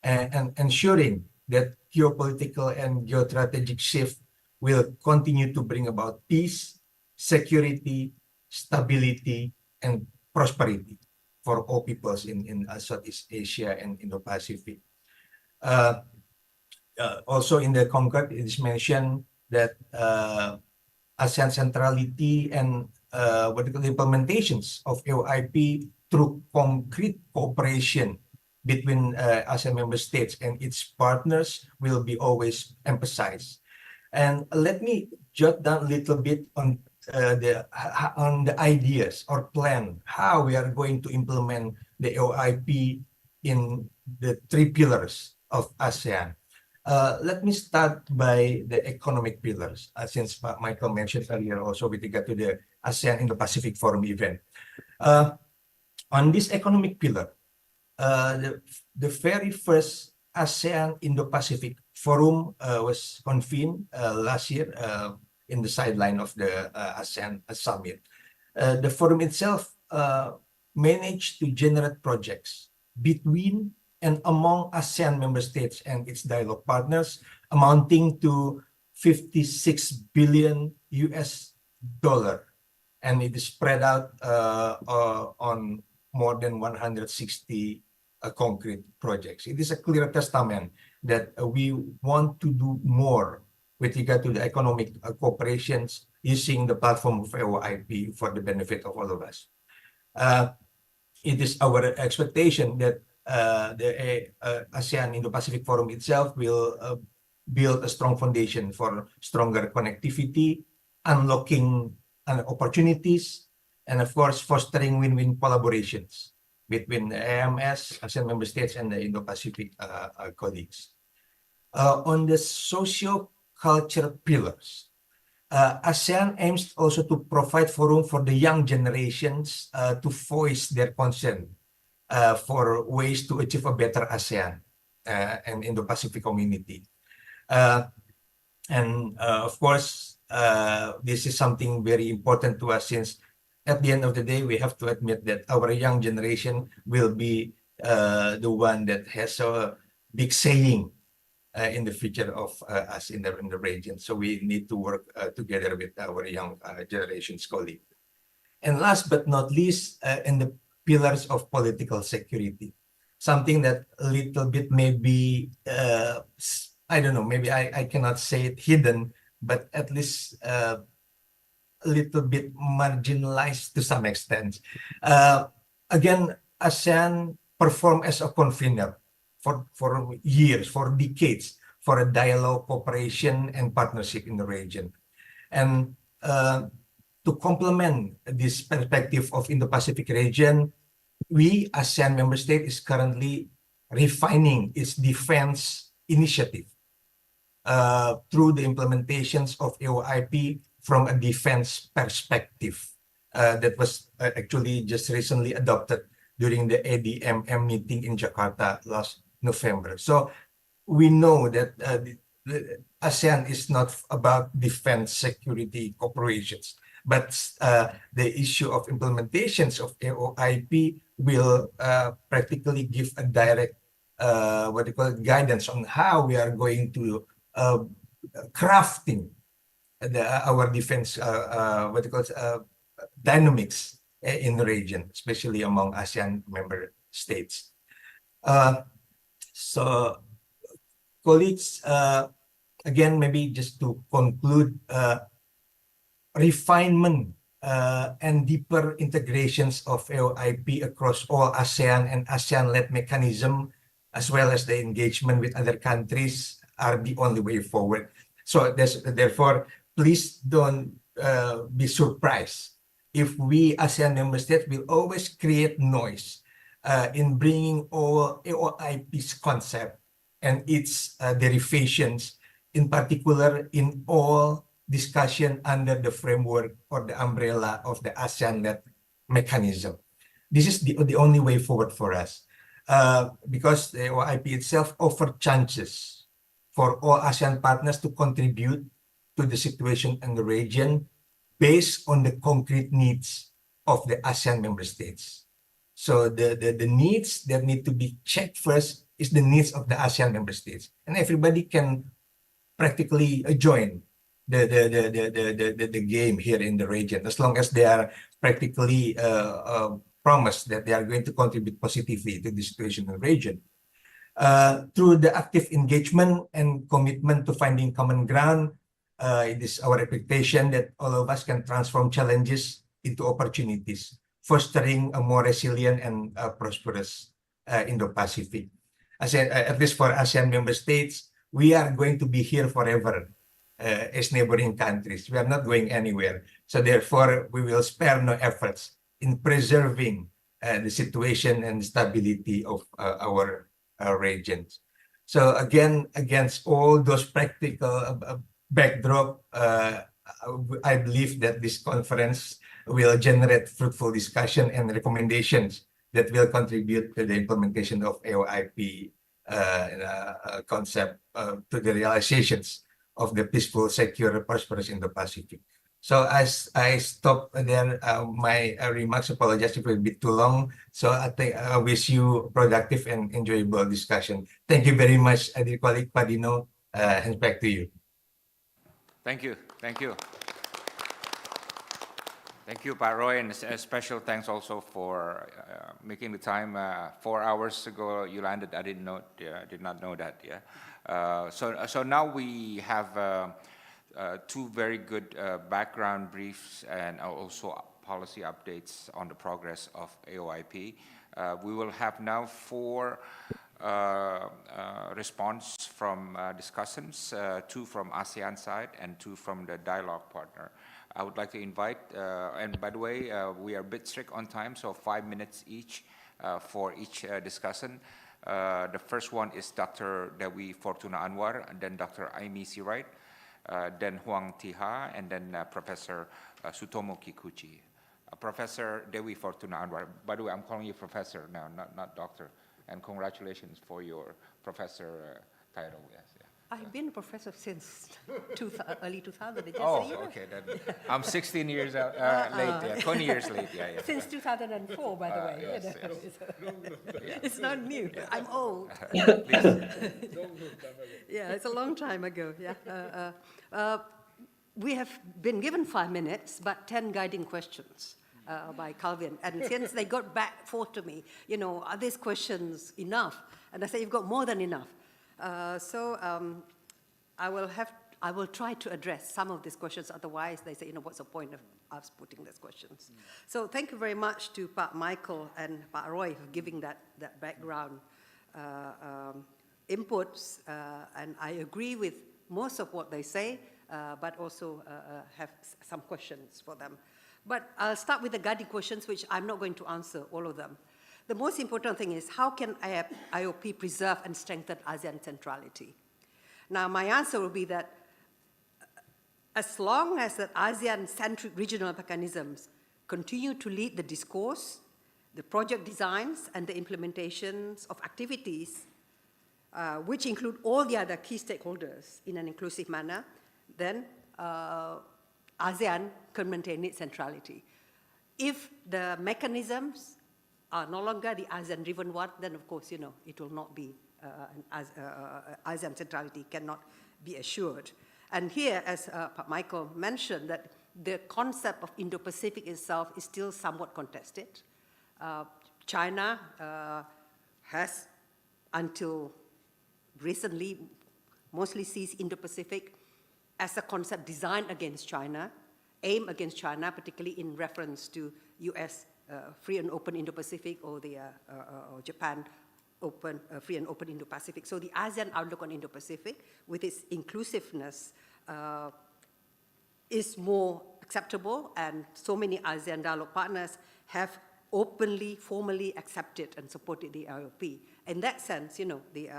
Speaker 2: and ensuring that geopolitical and geostrategic shift will continue to bring about peace, security, stability, and prosperity for all peoples in Southeast Asia and Indo-Pacific. Also in the Concord, it is mentioned that ASEAN centrality and what we call implementations of AOIP through concrete cooperation between ASEAN member states and its partners will be always emphasized. And let me jot down a little bit on the ideas or plan how we are going to implement the AOIP in the 3 pillars of ASEAN. Let me start by the economic pillars, since Michael mentioned earlier also with regard to the ASEAN Indo-Pacific Forum event. On this economic pillar, the very first ASEAN Indo-Pacific Forum was convened last year in the sideline of the ASEAN Summit. The forum itself managed to generate projects between and among ASEAN member states and its dialogue partners amounting to $56 billion. And it is spread out on more than 160 concrete projects. It is a clear testament that we want to do more with regard to the economic cooperations using the platform of AOIP for the benefit of all of us. It is our expectation that the ASEAN Indo-Pacific Forum itself will build a strong foundation for stronger connectivity, unlocking opportunities, and of course, fostering win-win collaborations between the AMS, ASEAN member states, and the Indo-Pacific colleagues. On the socio-cultural pillars, ASEAN aims also to provide forum for the young generations to voice their concern for ways to achieve a better ASEAN and Indo-Pacific community. And of course, this is something very important to us, since at the end of the day, we have to admit that our young generation will be the one that has a big saying in the future of us in the region. So we need to work together with our young generations colleagues. And last but not least, in the pillars of political security, something that a little bit maybe, I don't know, maybe I cannot say it hidden, but at least a little bit marginalized to some extent. Again, ASEAN performed as a convener for years, for decades, for a dialogue, cooperation, and partnership in the region. And to complement this perspective of Indo-Pacific region, we, ASEAN member state, is currently refining its defense initiative through the implementations of AOIP from a defense perspective. That was actually just recently adopted during the ADMM meeting in Jakarta last November. So we know that the ASEAN is not about defense security cooperations, but the issue of implementations of AOIP will practically give a direct guidance on how we are going to crafting our defense dynamics in the region, especially among ASEAN member states. So, colleagues, again, maybe just to conclude, refinement and deeper integrations of AOIP across all ASEAN and ASEAN-led mechanism, as well as the engagement with other countries, are the only way forward. So therefore, please don't be surprised if we ASEAN member states will always create noise in bringing all AOIP's concept and its derivations, in particular in all discussion under the framework or the umbrella of the ASEAN-led mechanism. This is the only way forward for us because the AOIP itself offers chances for all ASEAN partners to contribute to the situation in the region based on the concrete needs of the ASEAN member states. So the needs that need to be checked first is the needs of the ASEAN member states. And everybody can practically join the game here in the region, as long as they are practically promised that they are going to contribute positively to the situation in the region. Through the active engagement and commitment to finding common ground, it is our expectation that all of us can transform challenges into opportunities, fostering a more resilient and prosperous Indo-Pacific. At least for ASEAN member states, we are going to be here forever as neighboring countries. We are not going anywhere. So therefore, we will spare no efforts in preserving the situation and stability of our regions. So again, against all those practical backdrop, I believe that this conference will generate fruitful discussion and recommendations that will contribute to the implementation of AOIP concept to the realizations of the peaceful, secure, prosperous Indo-Pacific. So as I stop there, my remarks, apologize if it will be too long. So I think I wish you productive and enjoyable discussion. Thank you very much, dear colleague Padino. Hands back to you.
Speaker 1: Thank you. Thank you. Thank you, Pak Roy, and a special thanks also for making the time. 4 hours ago you landed. I did not know that. Yeah. So now we have two very good background briefs and also policy updates on the progress of AOIP. We will have now 4 response from discussants, 2 from ASEAN side and 2 from the dialogue partner. I would like to invite, and by the way, we are a bit strict on time, so 5 minutes each for each discussant. The first one is Dr. Dewi Fortuna Anwar, and then Dr. Aimee Sirait, then Huang Tiha, and then Professor Sutomo Kikuchi. Professor Dewi Fortuna Anwar. By the way, I'm calling you professor now, not doctor. And congratulations for your professor title. Yes.
Speaker 23: I've been a professor since early 2000.
Speaker 1: Okay. Then I'm 16 years late. Yeah, 20 years late. Yeah.
Speaker 23: Since 2004, by the way.
Speaker 1: Yes.
Speaker 23: It's not new.
Speaker 1: Yeah.
Speaker 23: I'm old. Yeah, it's a long time ago. Yeah. We have been given 5 minutes, but 10 guiding questions by Calvin. And since they got back forth to me, are these questions enough? And I say, you've got more than enough. So I I will try to address some of these questions. Otherwise, they say, what's the point of us putting these questions? So thank you very much to Pak Michael and Pak Roy for giving that background inputs. And I agree with most of what they say, but also have some questions for them. But I'll start with the guiding questions, which I'm not going to answer all of them. The most important thing is, how can IOP preserve and strengthen ASEAN centrality? Now, my answer will be that as long as the ASEAN-centric regional mechanisms continue to lead the discourse, the project designs, and the implementations of activities, which include all the other key stakeholders in an inclusive manner, then ASEAN can maintain its centrality. If the mechanisms are no longer the ASEAN-driven one, then of course, it will not be, ASEAN centrality cannot be assured. And here, as Michael mentioned, that the concept of Indo-Pacific itself is still somewhat contested. China has, until recently, mostly sees Indo-Pacific as a concept designed against China, aimed against China, particularly in reference to US free and open Indo-Pacific or the or Japan open, free and open Indo-Pacific. So the ASEAN outlook on Indo-Pacific, with its inclusiveness, is more acceptable, and so many ASEAN dialogue partners have openly, formally accepted and supported the IOP. In that sense, the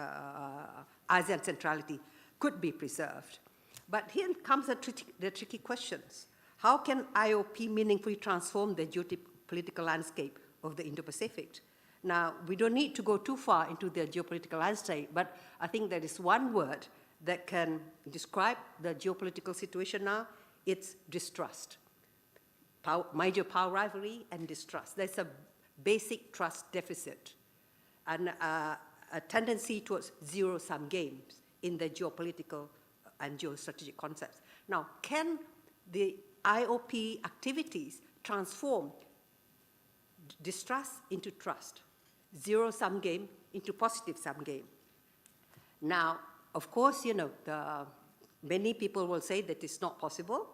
Speaker 23: ASEAN centrality could be preserved. But here comes the tricky questions. How can IOP meaningfully transform the geopolitical landscape of the Indo-Pacific? Now, we don't need to go too far into the geopolitical landscape, but I think there is one word that can describe the geopolitical situation now. It's distrust. Major power rivalry and distrust. There's a basic trust deficit and a tendency towards zero-sum games in the geopolitical and geostrategic concepts. Now, can the IOP activities transform distrust into trust, zero-sum game into positive-sum game? Now, of course, many people will say that it's not possible,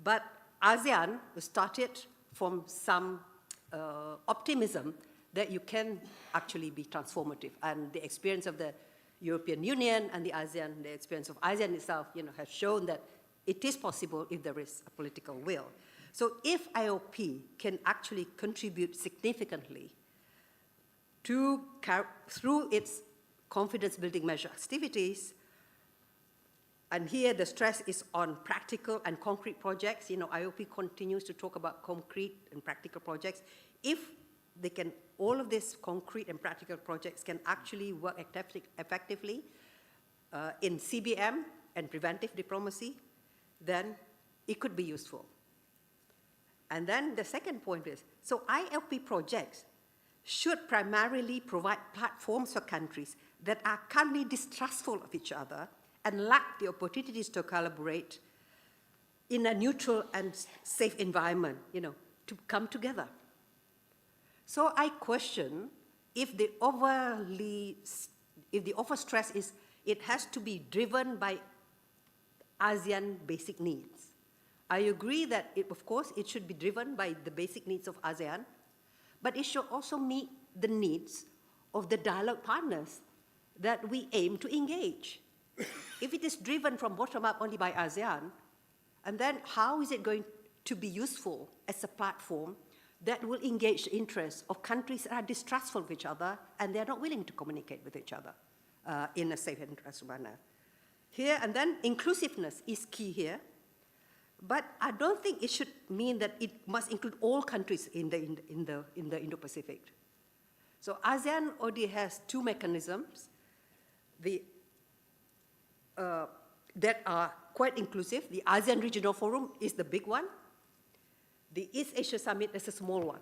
Speaker 23: but ASEAN started from some optimism that you can actually be transformative. And the experience of the European Union and the ASEAN, the experience of ASEAN itself, has shown that it is possible if there is a political will. So if IOP can actually contribute significantly through its confidence-building measure activities, and here the stress is on practical and concrete projects. IOP continues to talk about concrete and practical projects. If they can, all of these concrete and practical projects can actually work effectively in CBM and preventive diplomacy, then it could be useful. And then the second point is, so IOP projects should primarily provide platforms for countries that are currently distrustful of each other and lack the opportunities to collaborate in a neutral and safe environment, to come together. So I question if the overstress is, it has to be driven by ASEAN basic needs. I agree that, of course, it should be driven by the basic needs of ASEAN, but it should also meet the needs of the dialogue partners that we aim to engage. If it is driven from bottom up only by ASEAN, and then how is it going to be useful as a platform that will engage the interests of countries that are distrustful of each other and they're not willing to communicate with each other in a safe and trustful manner? Here, and then inclusiveness is key here, but I don't think it should mean that it must include all countries in the Indo-Pacific. So ASEAN already has two mechanisms that are quite inclusive. The ASEAN Regional Forum is the big one. The East Asia Summit is a small one.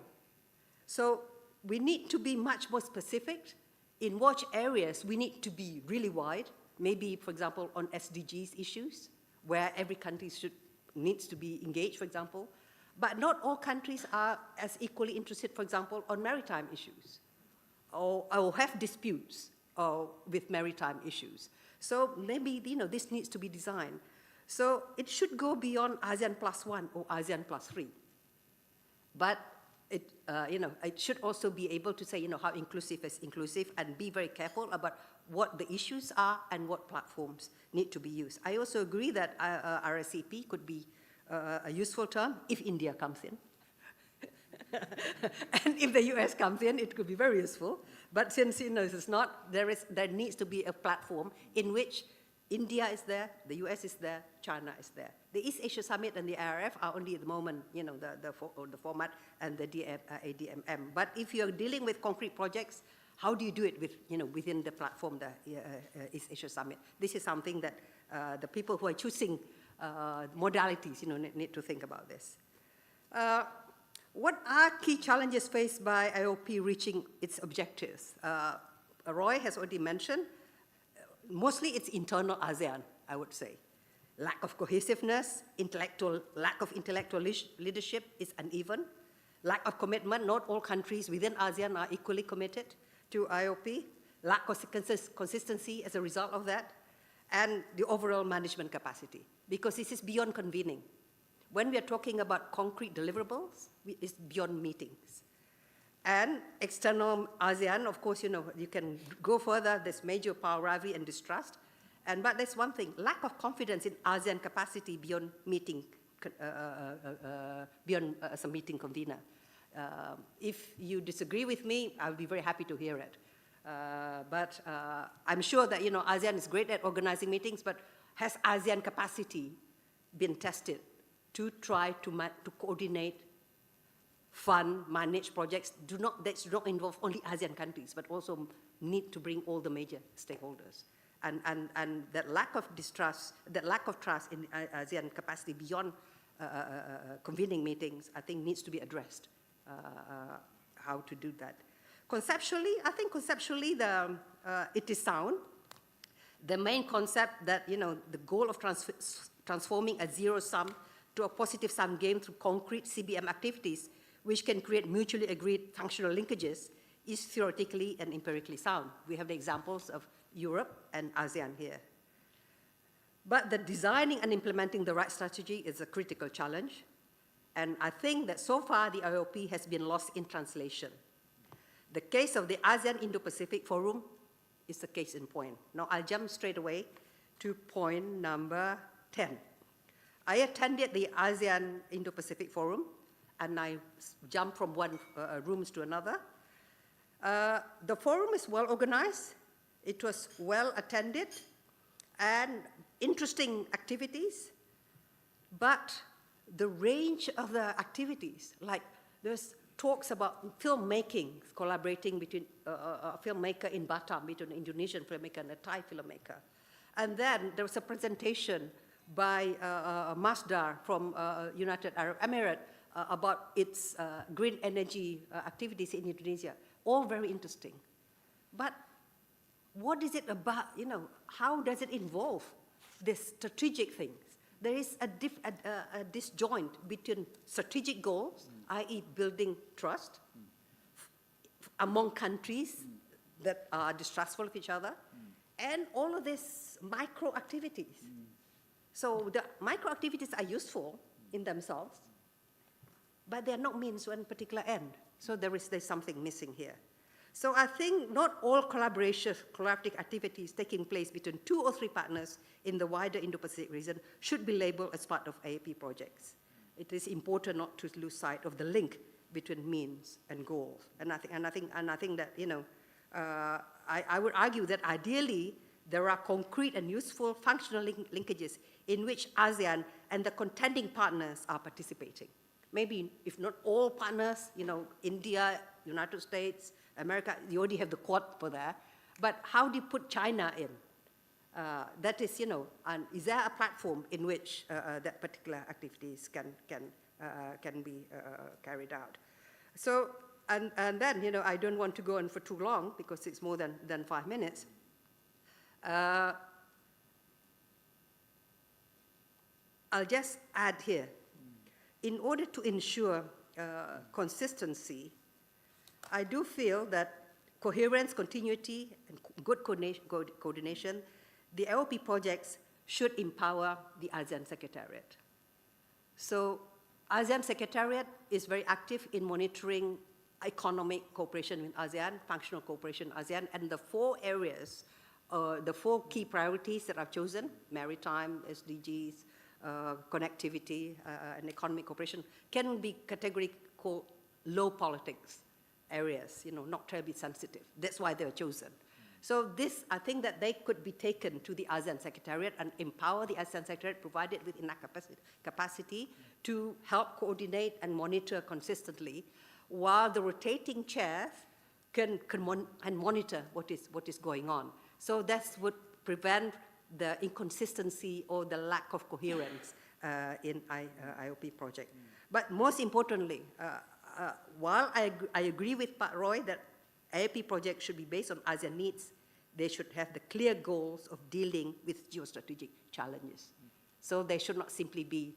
Speaker 23: So we need to be much more specific in which areas we need to be really wide, maybe, for example, on SDGs issues, where every country needs to be engaged, for example. But not all countries are as equally interested, for example, on maritime issues, or have disputes with maritime issues. So maybe, this needs to be designed. So it should go beyond ASEAN +1 or ASEAN +3. But it, it should also be able to say, how inclusive is inclusive, and be very careful about what the issues are and what platforms need to be used. I also agree that RSEP could be a useful term if India comes in. And if the US comes in, it could be very useful. But since it's not, there needs to be a platform in which India is there, the US is there, China is there. The East Asia Summit and the IRF are only at the moment, the format and the ADMM. But if you're dealing with concrete projects, how do you do it within the platform, the East Asia Summit? This is something that the people who are choosing modalities, need to think about this. What are key challenges faced by AOIP reaching its objectives? Roy has already mentioned. Mostly it's internal ASEAN, I would say. Lack of cohesiveness, lack of intellectual leadership is uneven. Lack of commitment, not all countries within ASEAN are equally committed to IOP. Lack of consistency as a result of that. And the overall management capacity, because this is beyond convening. When we are talking about concrete deliverables, it's beyond meetings. And external ASEAN, of course, you can go further. There's major power rivalry and distrust. But there's one thing, lack of confidence in ASEAN capacity beyond meeting, as a meeting convener. If you disagree with me, I'll be very happy to hear it. But I'm sure that, ASEAN is great at organizing meetings, but has ASEAN capacity been tested to try to coordinate, fund, manage projects that do not involve only ASEAN countries, but also need to bring all the major stakeholders. And that lack of distrust, that lack of trust in ASEAN capacity beyond convening meetings, I think needs to be addressed, how to do that. Conceptually, I think it is sound. The main concept that, the goal of transforming a zero-sum to a positive-sum game through concrete CBM activities, which can create mutually agreed functional linkages, is theoretically and empirically sound. We have the examples of Europe and ASEAN here. But the designing and implementing the right strategy is a critical challenge. And I think that so far the IOP has been lost in translation. The case of the ASEAN Indo-Pacific Forum is the case in point. Now I'll jump straight away to point number 10. I attended the ASEAN Indo-Pacific Forum, and I jumped from one room to another. The forum is well organized. It was well attended and interesting activities. But the range of the activities, like there's talks about filmmaking, collaborating between a filmmaker in Batam, between an Indonesian filmmaker and a Thai filmmaker. And then there was a presentation by Masdar from United Arab Emirates about its green energy activities in Indonesia. All very interesting. But what is it about, how does it involve these strategic things? There is a disjoint between strategic goals, i.e. building trust among countries that are distrustful of each other, and all of these micro activities. So the micro activities are useful in themselves, but they are not means to a particular end. So there's something missing here. So I think not all collaborative activities taking place between 2 or 3 partners in the wider Indo-Pacific region should be labeled as part of AOIP projects. It is important not to lose sight of the link between means and goals. And I think that, I would argue that ideally there are concrete and useful functional linkages in which ASEAN and the contending partners are participating. Maybe if not all partners, India, United States, America, you already have the Quad for that. But how do you put China in? That is, and is there a platform in which that particular activities can be carried out? So, and then, I don't want to go on for too long because it's more than 5 minutes. I'll just add here, in order to ensure consistency, I do feel that coherence, continuity, and good coordination, the AOIP projects should empower the ASEAN Secretariat. So ASEAN Secretariat is very active in monitoring economic cooperation with ASEAN, functional cooperation with ASEAN, and the 4 areas, the 4 key priorities that I've chosen, maritime, SDGs, connectivity, and economic cooperation, can be categorically called low politics areas, not terribly sensitive. That's why they were chosen. So this, I think that they could be taken to the ASEAN Secretariat and empower the ASEAN Secretariat, provided with enough capacity to help coordinate and monitor consistently, while the rotating chairs can monitor what is going on. So that would prevent the inconsistency or the lack of coherence in IOP project. But most importantly, while I agree with Pak Roy that IOP project should be based on ASEAN needs, they should have the clear goals of dealing with geostrategic challenges. So they should not simply be,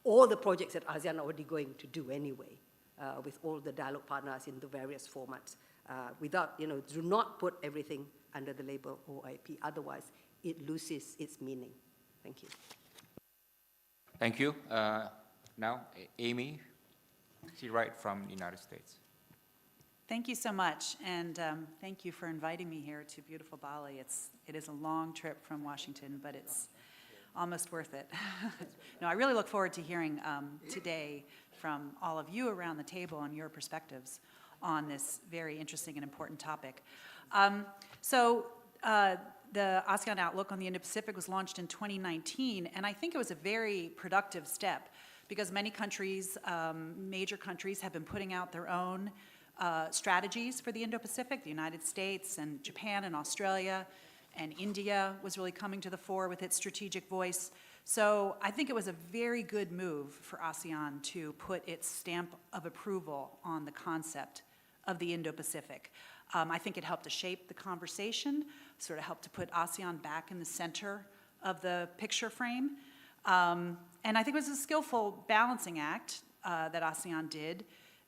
Speaker 23: all the projects that ASEAN are already going to do anyway, with all the dialogue partners in the various formats, without, do not put everything under the label OIP, otherwise it loses its meaning. Thank you.
Speaker 1: Thank you. Now, Amy, she's right from the United States.
Speaker 3: Thank you so much, and thank you for inviting me here to beautiful Bali. It is a long trip from Washington, but it's almost worth it. No, I really look forward to hearing today from all of you around the table on your perspectives on this very interesting and important topic. The ASEAN Outlook on the Indo-Pacific was launched in 2019, and I think it was a very productive step because many countries, major countries, have been putting out their own strategies for the Indo-Pacific. The United States and Japan and Australia and India was really coming to the fore with its strategic voice. So I think it was a very good move for ASEAN to put its stamp of approval on the concept of the Indo-Pacific. I think it helped to shape the conversation, sort of helped to put ASEAN back in the center of the picture frame. And I think it was a skillful balancing act that ASEAN did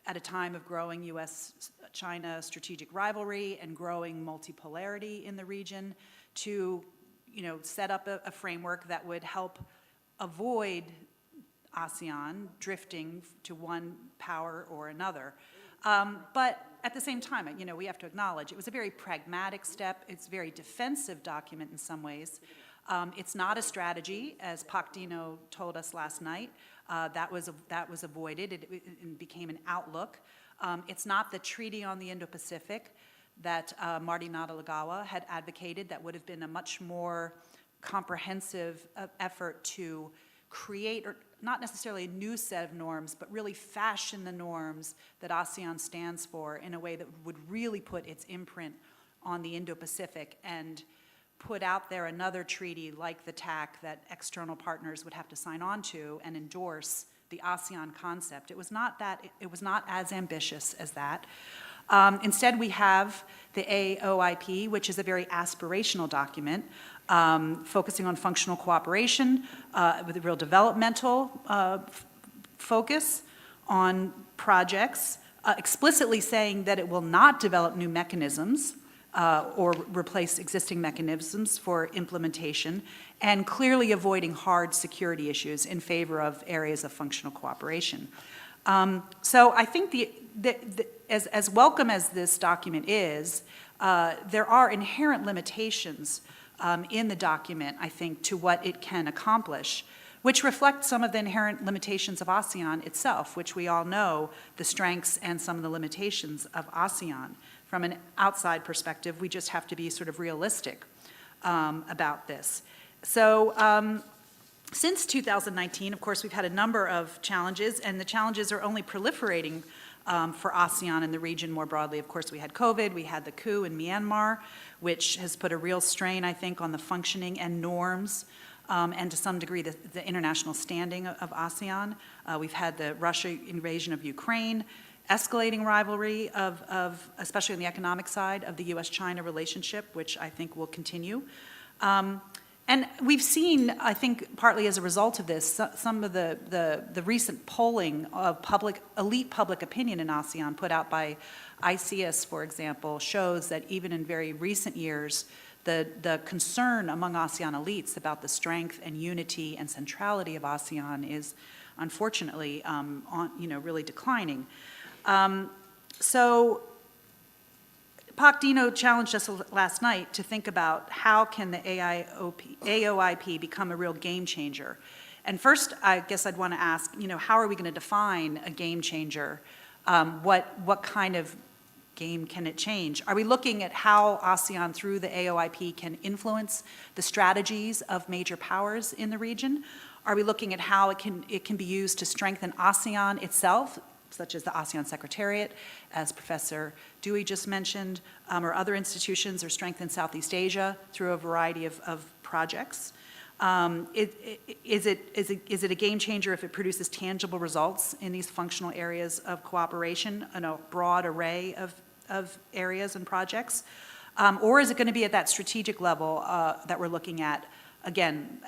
Speaker 3: at a time of growing US-China strategic rivalry and growing multipolarity in the region to, set up a framework that would help avoid ASEAN drifting to one power or another. But at the same time, we have to acknowledge it was a very pragmatic step. It's a very defensive document in some ways. It's not a strategy, as Pak Dino told us last night. That was avoided. It became an outlook. It's not the Treaty on the Indo-Pacific that Marty Nadalagawa had advocated. That would have been a much more comprehensive effort to create, or not necessarily a new set of norms, but really fashion the norms that ASEAN stands for in a way that would really put its imprint on the Indo-Pacific and put out there another treaty like the TAC that external partners would have to sign on to and endorse the ASEAN concept. It was not as ambitious as that. Instead, we have the AOIP, which is a very aspirational document, focusing on functional cooperation with a real developmental focus on projects, explicitly saying that it will not develop new mechanisms or replace existing mechanisms for implementation, and clearly avoiding hard security issues in favor of areas of functional cooperation. So I think as welcome as this document is, there are inherent limitations in the document, I think, to what it can accomplish, which reflect some of the inherent limitations of ASEAN itself, which we all know the strengths and some of the limitations of ASEAN. From an outside perspective, we just have to be sort of realistic about this. So since 2019, of course, we've had a number of challenges, and the challenges are only proliferating for ASEAN and the region more broadly. Of course, we had COVID, we had the coup in Myanmar, which has put a real strain, I think, on the functioning and norms, and to some degree the international standing of ASEAN. We've had the Russia invasion of Ukraine, escalating rivalry of especially on the economic side of the US-China relationship, which I think will continue. And we've seen, I think, partly as a result of this, some of the recent polling of elite public opinion in ASEAN put out by ICS, for example, shows that even in very recent years, the concern among ASEAN elites about the strength and unity and centrality of ASEAN is unfortunately really declining. So Pak Dino challenged us last night to think about how can the AOIP become a real game changer. And first, I guess I'd want to ask, how are we going to define a game changer? What kind of game can it change? Are we looking at how ASEAN through the AOIP can influence the strategies of major powers in the region? Are we looking at how it can be used to strengthen ASEAN itself, such as the ASEAN Secretariat, as Professor Dewey just mentioned, or other institutions, or strengthen Southeast Asia through a variety of projects? Is it a game changer if it produces tangible results in these functional areas of cooperation in a broad array of areas and projects? Or is it going to be at that strategic level that we're looking at, again,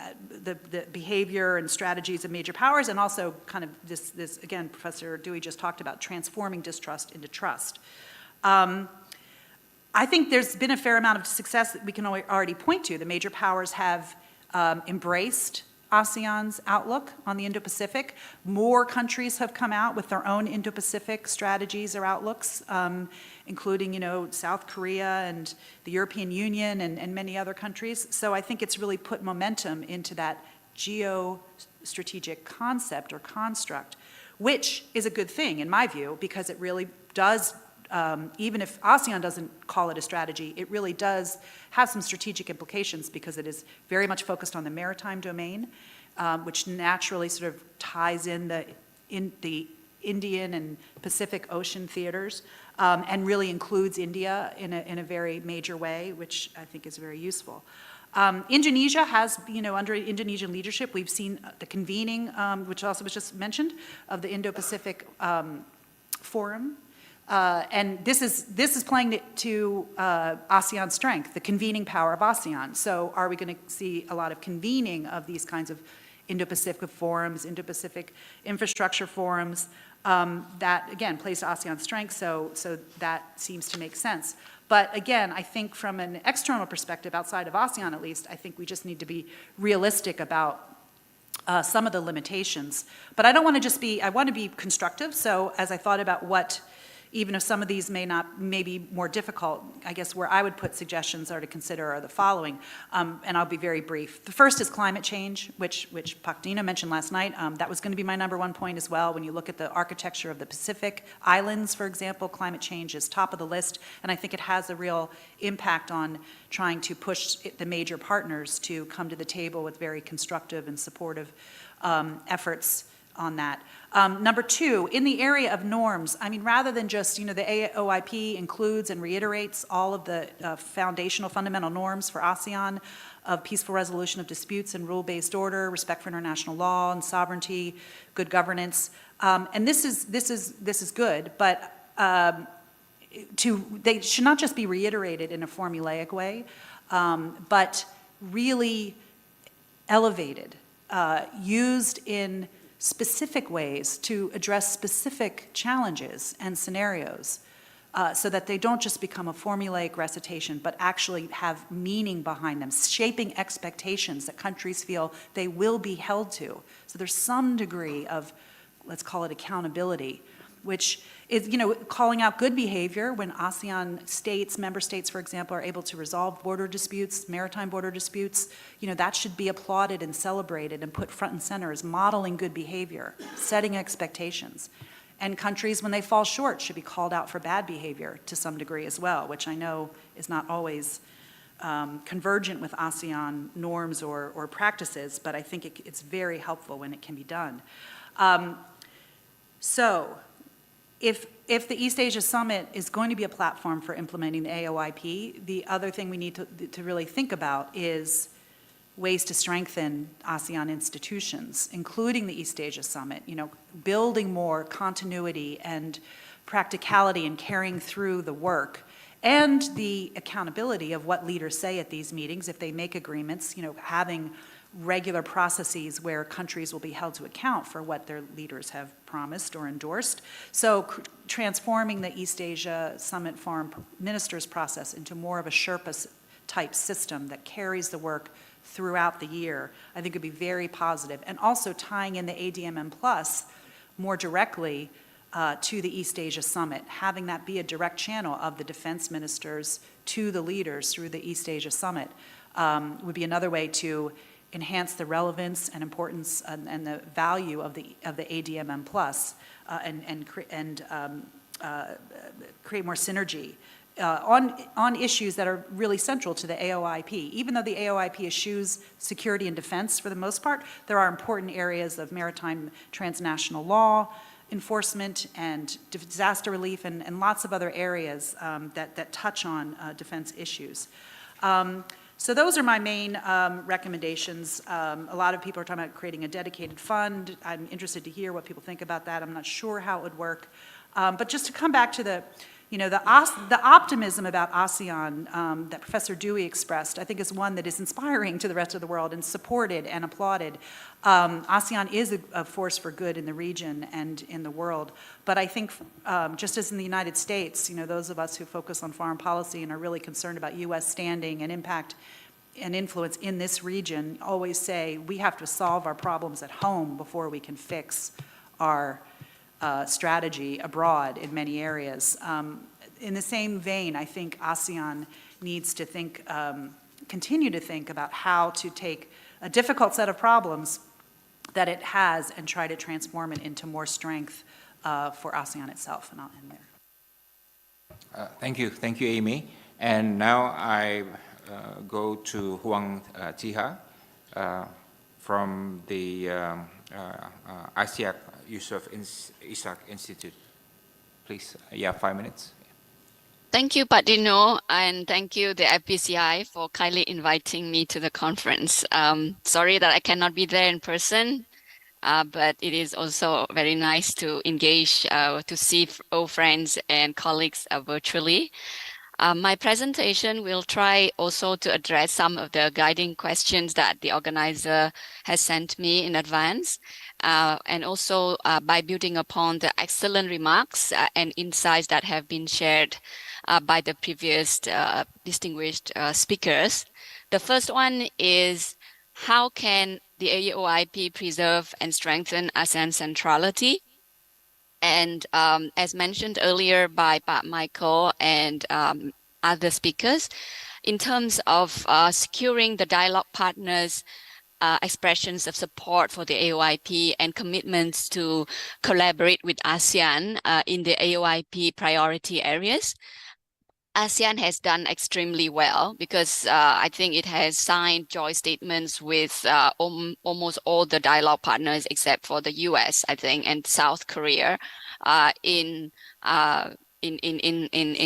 Speaker 3: the behavior and strategies of major powers, and also kind of this again, Professor Dewey just talked about transforming distrust into trust. I think there's been a fair amount of success that we can already point to. The major powers have embraced ASEAN's outlook on the Indo-Pacific. More countries have come out with their own Indo-Pacific strategies or outlooks, including, South Korea and the European Union and many other countries. So I think it's really put momentum into that geostrategic concept or construct, which is a good thing in my view, because it really does, even if ASEAN doesn't call it a strategy, it really does have some strategic implications because it is very much focused on the maritime domain, which naturally sort of ties in the Indian and Pacific Ocean theaters, and really includes India in a very major way, which I think is very useful. Indonesia has, under Indonesian leadership, we've seen the convening, which also was just mentioned, of the Indo-Pacific Forum. And this is playing to ASEAN's strength, the convening power of ASEAN. So are we going to see a lot of convening of these kinds of Indo-Pacific forums, Indo-Pacific infrastructure forums? That, again, plays to ASEAN's strength, so that seems to make sense. But again, I think from an external perspective, outside of ASEAN at least, I think we just need to be realistic about some of the limitations. But I don't want to just be, I want to be constructive. So as I thought about what, even if some of these may be more difficult, I guess where I would put suggestions are to consider are the following, and I'll be very brief. The first is climate change, which Pak Dino mentioned last night. That was going to be my #1 point as well. When you look at the architecture of the Pacific Islands, for example, climate change is top of the list, and I think it has a real impact on trying to push the major partners to come to the table with very constructive and supportive efforts on that. #2, in the area of norms, I mean, rather than just, the AOIP includes and reiterates all of the foundational fundamental norms for ASEAN of peaceful resolution of disputes and rule-based order, respect for international law and sovereignty, good governance. And this is good, but they should not just be reiterated in a formulaic way, but really elevated, used in specific ways to address specific challenges and scenarios, so that they don't just become a formulaic recitation, but actually have meaning behind them, shaping expectations that countries feel they will be held to. So there's some degree of, let's call it accountability, which is, calling out good behavior when ASEAN states, member states, for example, are able to resolve border disputes, maritime border disputes. That should be applauded and celebrated and put front and center as modeling good behavior, setting expectations. And countries, when they fall short, should be called out for bad behavior to some degree as well, which I know is not always convergent with ASEAN norms or practices, but I think it's very helpful when it can be done. So, if the East Asia Summit is going to be a platform for implementing the AOIP, the other thing we need to really think about is ways to strengthen ASEAN institutions, including the East Asia Summit, building more continuity and practicality and carrying through the work, and the accountability of what leaders say at these meetings. If they make agreements, having regular processes where countries will be held to account for what their leaders have promised or endorsed. So transforming the East Asia Summit Foreign Ministers process into more of a Sherpa-type system that carries the work throughout the year, I think would be very positive. And also tying in the ADMM Plus more directly to the East Asia Summit, having that be a direct channel of the defense ministers to the leaders through the East Asia Summit would be another way to enhance the relevance and importance and the value of the ADMM Plus and create more synergy on issues that are really central to the AOIP. Even though the AOIP eschews security and defense for the most part, there are important areas of maritime transnational law enforcement and disaster relief and lots of other areas that touch on defense issues. So those are my main recommendations. A lot of people are talking about creating a dedicated fund. I'm interested to hear what people think about that. I'm not sure how it would work. But just to come back to the optimism about ASEAN that Professor Dewey expressed, I think is one that is inspiring to the rest of the world and supported and applauded. ASEAN is a force for good in the region and in the world. But I think just as in the United States, those of us who focus on foreign policy and are really concerned about U.S. standing and impact and influence in this region always say we have to solve our problems at home before we can fix our strategy abroad in many areas. In the same vein, I think ASEAN needs to think, continue to think about how to take a difficult set of problems that it has and try to transform it into more strength for ASEAN itself. And I'll end there.
Speaker 1: Thank you, Amy. And now I go to Huang Tiha from the ISIAC Yusuf Ishak Institute. Please, 5 minutes.
Speaker 4: Thank you, Pak Dino, and thank you, the IPCI, for kindly inviting me to the conference. Sorry that I cannot be there in person, but it is also very nice to engage, to see old friends and colleagues virtually. My presentation will try also to address some of the guiding questions that the organizer has sent me in advance, and also by building upon the excellent remarks and insights that have been shared by the previous distinguished speakers. The first one is, how can the AOIP preserve and strengthen ASEAN centrality? And as mentioned earlier by Pak Michael and other speakers, in terms of securing the dialogue partners' expressions of support for the AOIP and commitments to collaborate with ASEAN in the AOIP priority areas, ASEAN has done extremely well because I think it has signed joint statements with almost all the dialogue partners except for the US, I think, and South Korea in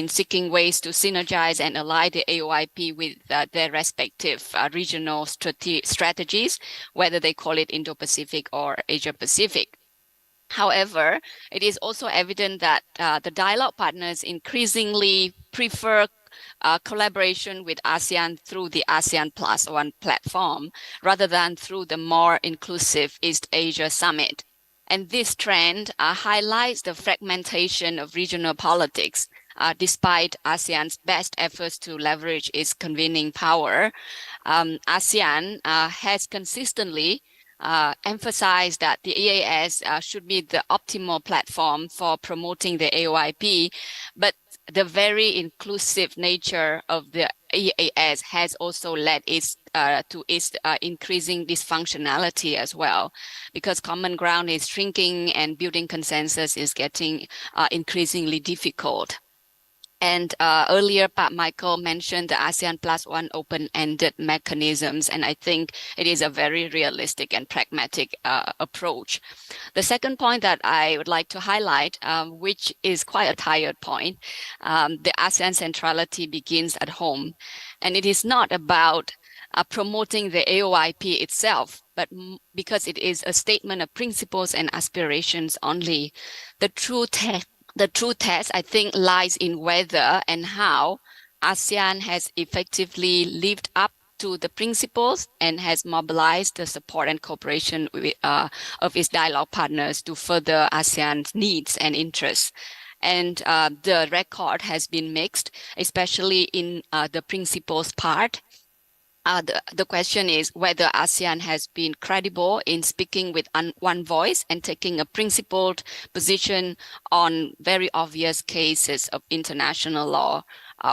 Speaker 4: seeking ways to synergize and align the AOIP with their respective regional strategies, whether they call it Indo-Pacific or Asia-Pacific. However, it is also evident that the dialogue partners increasingly prefer collaboration with ASEAN through the ASEAN Plus One platform rather than through the more inclusive East Asia Summit. And this trend highlights the fragmentation of regional politics. Despite ASEAN's best efforts to leverage its convening power, ASEAN has consistently emphasized that the EAS should be the optimal platform for promoting the AOIP, but the very inclusive nature of the EAS has also led to its increasing dysfunctionality as well, because common ground is shrinking and building consensus is getting increasingly difficult. And earlier, Pak Michael mentioned the ASEAN Plus One open-ended mechanisms, and I think it is a very realistic and pragmatic approach. The second point that I would like to highlight, which is quite a tired point, the ASEAN centrality begins at home. And it is not about promoting the AOIP itself, but because it is a statement of principles and aspirations only. The true test, I think, lies in whether and how ASEAN has effectively lived up to the principles and has mobilized the support and cooperation of its dialogue partners to further ASEAN's needs and interests. And the record has been mixed, especially in the principles part. The question is whether ASEAN has been credible in speaking with one voice and taking a principled position on very obvious cases of international law,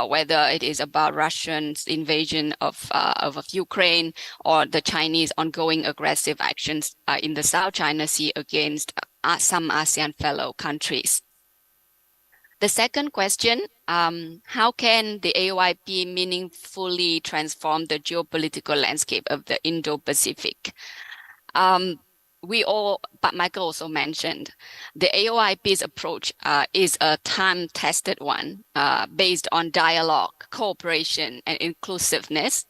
Speaker 4: whether it is about Russia's invasion of Ukraine or the Chinese ongoing aggressive actions in the South China Sea against some ASEAN fellow countries. The second question, how can the AOIP meaningfully transform the geopolitical landscape of the Indo-Pacific? But Michael also mentioned, the AOIP's approach is a time-tested one based on dialogue, cooperation, and inclusiveness.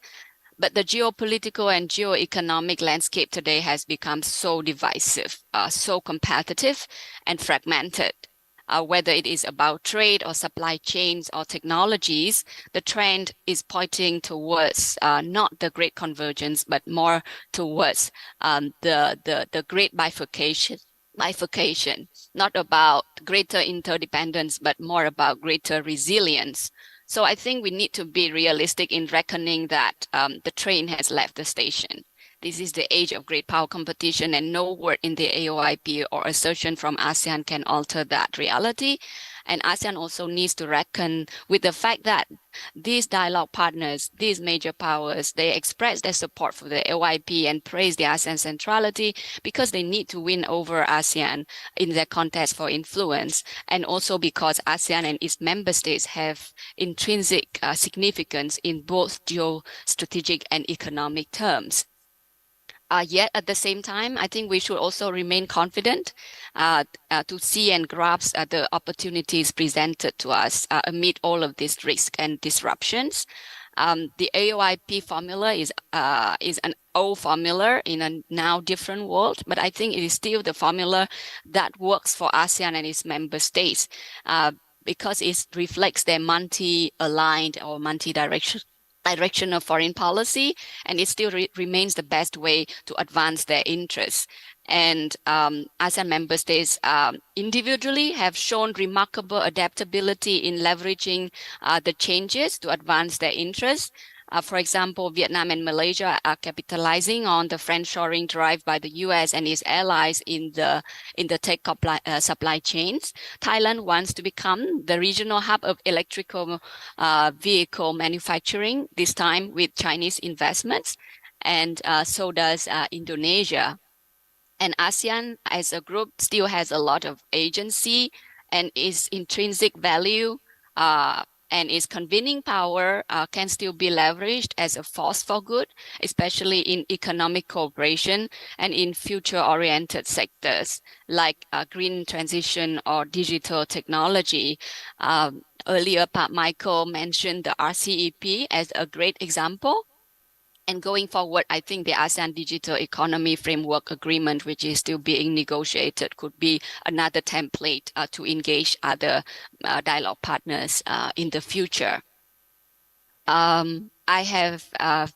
Speaker 4: But the geopolitical and geoeconomic landscape today has become so divisive, so competitive, and fragmented. Whether it is about trade or supply chains or technologies, the trend is pointing towards not the great convergence, but more towards the great bifurcation, not about greater interdependence, but more about greater resilience. So I think we need to be realistic in reckoning that the train has left the station. This is the age of great power competition, and no word in the AOIP or assertion from ASEAN can alter that reality. And ASEAN also needs to reckon with the fact that these dialogue partners, these major powers, they express their support for the AOIP and praise the ASEAN centrality because they need to win over ASEAN in their contest for influence, and also because ASEAN and its member states have intrinsic significance in both geostrategic and economic terms. Yet at the same time, I think we should also remain confident to see and grasp the opportunities presented to us amid all of these risks and disruptions. The AOIP formula is an old formula in a now different world, but I think it is still the formula that works for ASEAN and its member states because it reflects their multi-aligned or multi-directional foreign policy, and it still remains the best way to advance their interests. And ASEAN member states individually have shown remarkable adaptability in leveraging the changes to advance their interests. For example, Vietnam and Malaysia are capitalizing on the friendshoring drive by the US and its allies in the tech supply chains. Thailand wants to become the regional hub of electrical vehicle manufacturing, this time with Chinese investments, and so does Indonesia. And ASEAN as a group still has a lot of agency, and its intrinsic value and its convening power can still be leveraged as a force for good, especially in economic cooperation and in future-oriented sectors like green transition or digital technology. Earlier, Pat Michael mentioned the RCEP as a great example. And going forward, I think the ASEAN Digital Economy Framework Agreement, which is still being negotiated, could be another template to engage other dialogue partners in the future. I have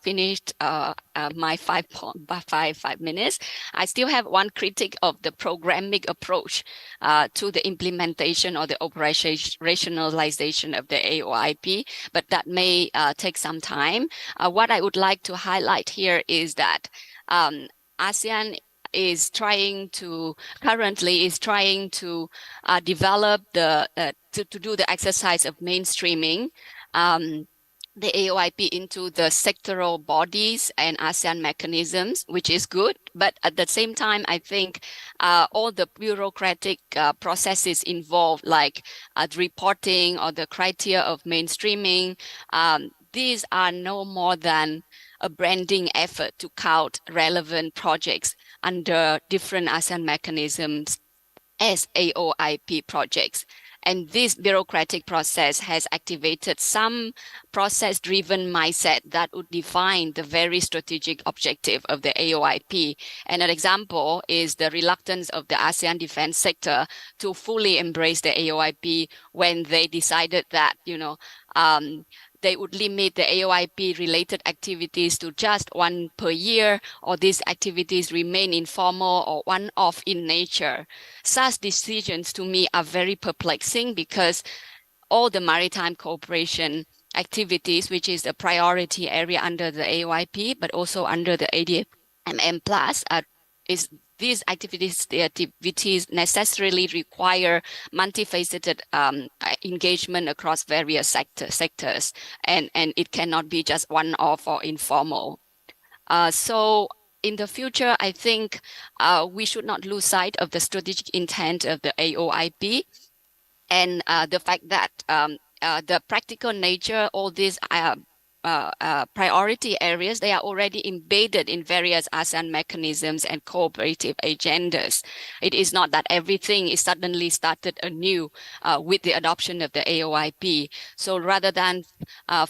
Speaker 4: finished my 5 minutes. I still have one critique of the programmatic approach to the implementation or the operationalization of the AOIP, but that may take some time. What I would like to highlight here is that ASEAN is currently trying to develop to do the exercise of mainstreaming the AOIP into the sectoral bodies and ASEAN mechanisms, which is good. But at the same time, I think all the bureaucratic processes involved, like the reporting or the criteria of mainstreaming, these are no more than a branding effort to count relevant projects under different ASEAN mechanisms as AOIP projects. And this bureaucratic process has activated some process-driven mindset that would define the very strategic objective of the AOIP. And an example is the reluctance of the ASEAN defense sector to fully embrace the AOIP when they decided that, they would limit the AOIP-related activities to just one per year, or these activities remain informal or one-off in nature. Such decisions to me are very perplexing because all the maritime cooperation activities, which is a priority area under the AOIP, but also under the ADMM+, these activities necessarily require multifaceted engagement across various sectors, and it cannot be just one-off or informal. So in the future, I think we should not lose sight of the strategic intent of the AOIP and the fact that the practical nature, all these priority areas, they are already embedded in various ASEAN mechanisms and cooperative agendas. It is not that everything is suddenly started anew with the adoption of the AOIP. So rather than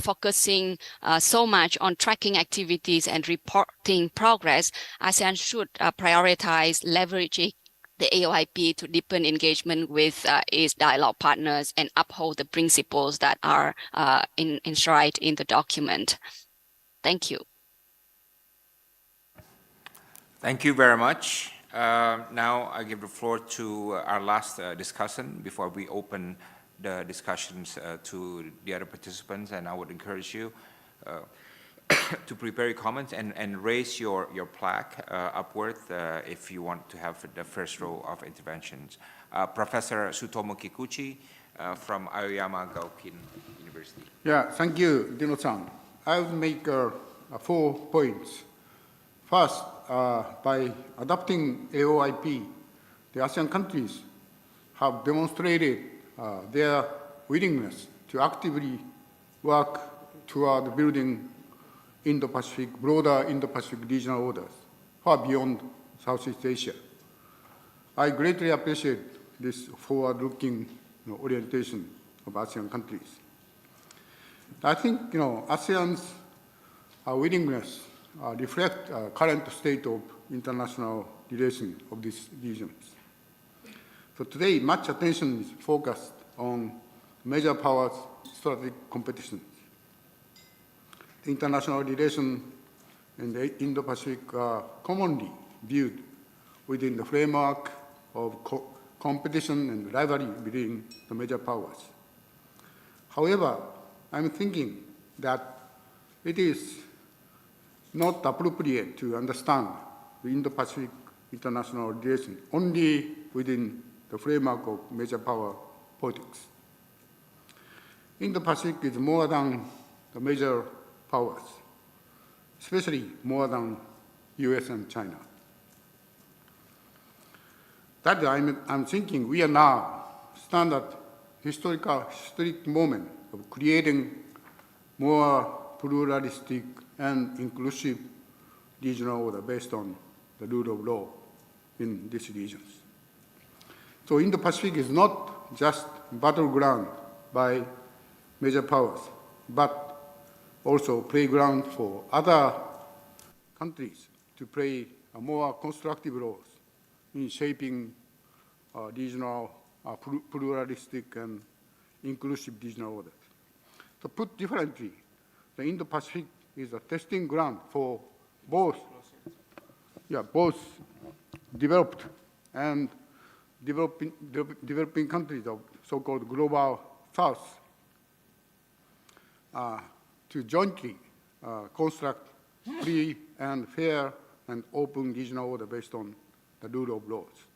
Speaker 4: focusing so much on tracking activities and reporting progress, ASEAN should prioritize leveraging the AOIP to deepen engagement with its dialogue partners and uphold the principles that are enshrined in the document. Thank you.
Speaker 1: Thank you very much. Now I give the floor to our last discussant before we open the discussions to the other participants, and I would encourage you to prepare your comments and raise your plaque upward if you want to have the first row of interventions. Professor Sutomo Kikuchi from Aoyama Gaokin University.
Speaker 22: Yeah, thank you, Dino-san. I will make 4 points. First, by adopting AOIP, the ASEAN countries have demonstrated their willingness to actively work toward building Indo-Pacific, broader Indo-Pacific regional orders far beyond Southeast Asia. I greatly appreciate this forward-looking orientation of ASEAN countries. I think ASEAN's willingness reflect current state of international relations of these regions. So today, much attention is focused on major powers' strategic competition. The international relations in the Indo-Pacific are commonly viewed within the framework of competition and rivalry between the major powers. However, I'm thinking that it is not appropriate to understand the Indo-Pacific international relations only within the framework of major power politics. Indo-Pacific is more than the major powers, especially more than US and China. That I'm thinking we are now stand at historic moment of creating more pluralistic and inclusive regional order based on the rule of law in these regions. So Indo-Pacific is not just battleground by major powers, but also playground for other countries to play a more constructive role in shaping regional pluralistic and inclusive regional orders. So put differently, the Indo-Pacific is a testing ground for both developed and developing countries of so-called global south to jointly construct free and fair and open regional order based on the rule of laws.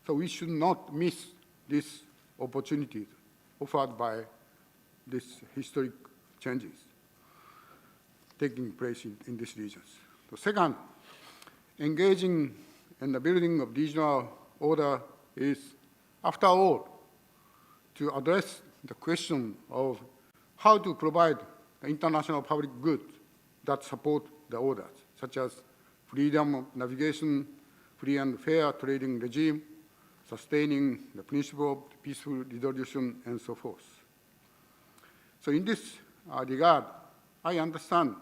Speaker 22: So we should not miss this opportunity offered by these historic changes taking place in these regions. So second, engaging in the building of regional order is, after all, to address the question of how to provide the international public goods that support the orders, such as freedom of navigation, free and fair trading regime, sustaining the principle of peaceful resolution, and so forth. So in this regard, I understand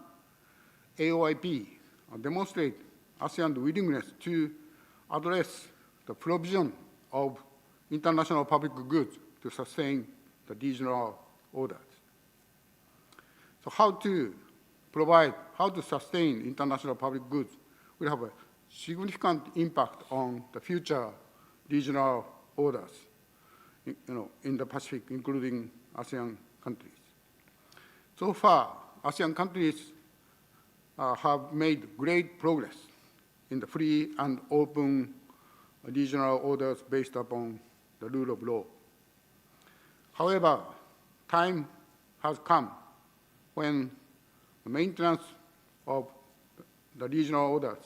Speaker 22: AOIP demonstrate ASEAN's willingness to address the provision of international public goods to sustain the regional orders. So how to provide, how to sustain international public goods will have a significant impact on the future regional orders, in the Pacific, including ASEAN countries. So far, ASEAN countries have made great progress in the free and open regional orders based upon the rule of law. However, time has come when the maintenance of the regional orders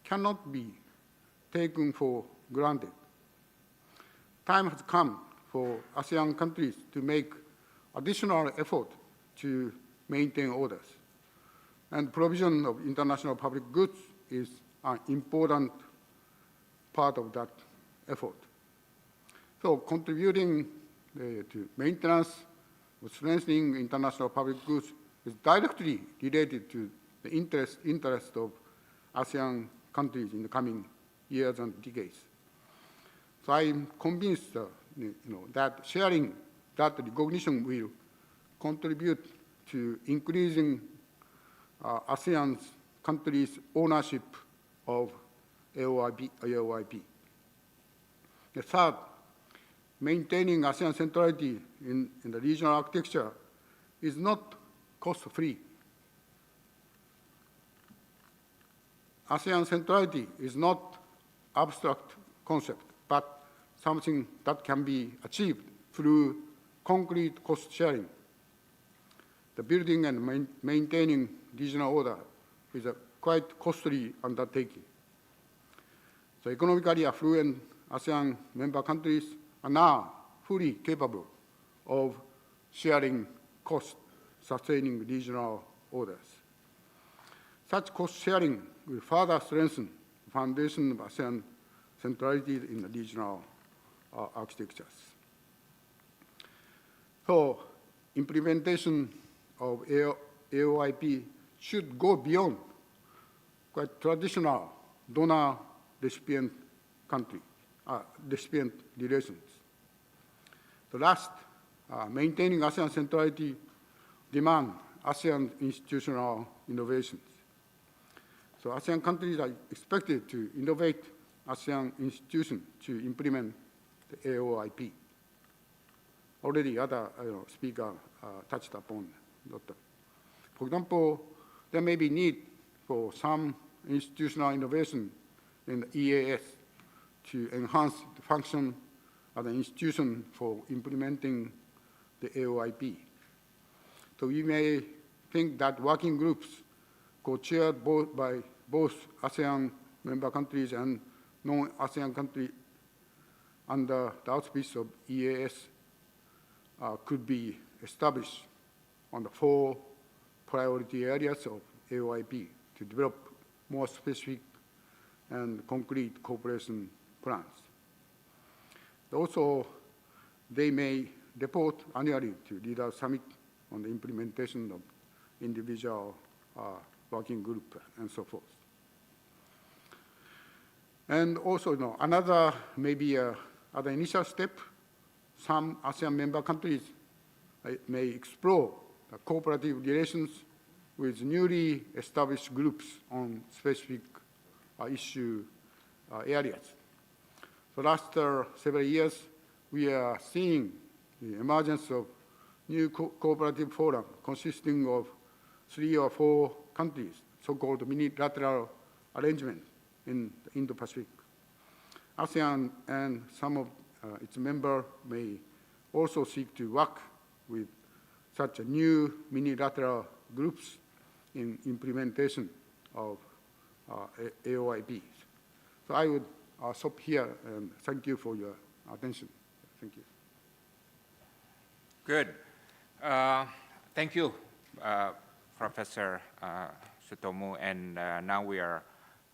Speaker 22: cannot be taken for granted. Time has come for ASEAN countries to make additional effort to maintain orders. And provision of international public goods is an important part of that effort. So contributing to maintenance, strengthening international public goods is directly related to the interest of ASEAN countries in the coming years and decades. So I'm convinced that sharing that recognition will contribute to increasing ASEAN countries' ownership of AOIP. The third, maintaining ASEAN centrality in the regional architecture is not cost-free. ASEAN centrality is not abstract concept, but something that can be achieved through concrete cost sharing. The building and maintaining regional order is a quite costly undertaking. So economically affluent ASEAN member countries are now fully capable of sharing costs sustaining regional orders. Such cost sharing will further strengthen the foundation of ASEAN centrality in the regional architectures. So implementation of AOIP should go beyond quite traditional donor-recipient recipient relations. The last, maintaining ASEAN centrality demand ASEAN institutional innovations. So ASEAN countries are expected to innovate ASEAN institutions to implement the AOIP. Already other speakers touched upon that. For example, there may be need for some institutional innovation in the EAS to enhance the function of the institution for implementing the AOIP. So we may think that working groups co-chaired by both ASEAN member countries and non-ASEAN countries under the auspice of EAS could be established on the 4 priority areas of AOIP to develop more specific and concrete cooperation plans. Also, they may report annually to Leaders Summit on the implementation of individual working group and so forth. And also, another maybe other initial step, some ASEAN member countries may explore the cooperative relations with newly established groups on specific issue areas. For the last several years, we are seeing the emergence of new cooperative forum consisting of 3 or 4 countries, so-called mini-lateral arrangement in the Indo-Pacific. ASEAN and some of its members may also seek to work with such new mini-lateral groups in implementation of AOIP. So I would stop here and thank you for your attention. Thank you.
Speaker 1: Good. Thank you, Professor Sutomo. And now we are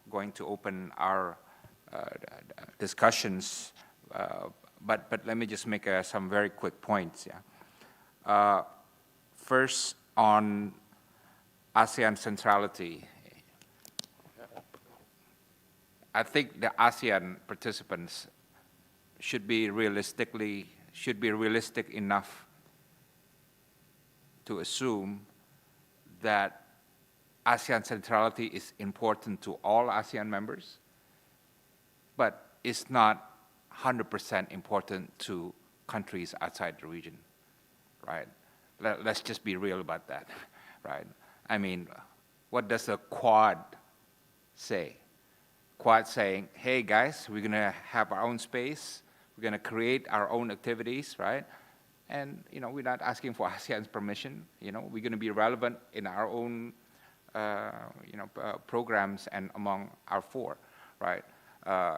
Speaker 1: going to open our discussions. But let me just make some very quick points. Yeah. First, on ASEAN centrality. I think the ASEAN participants should be realistic enough to assume that ASEAN centrality is important to all ASEAN members, but it's not 100% important to countries outside the region, right? Let's just be real about that, right? I mean, what does the Quad say? Quad saying, hey guys, we're gonna have our own space, we're gonna create our own activities, right? And we're not asking for ASEAN's permission. We're gonna be relevant in our own programs and among our four, right?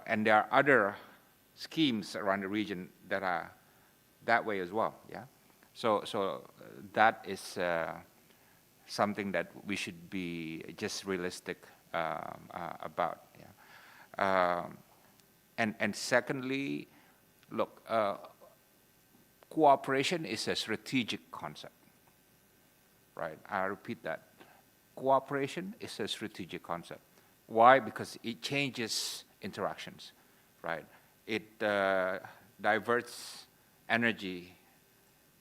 Speaker 1: And there are other schemes around the region that are that way as well, yeah? So that is something that we should be just realistic about, yeah? And secondly, look, cooperation is a strategic concept, right? I repeat that. Cooperation is a strategic concept. Why? Because it changes interactions, right? It diverts energy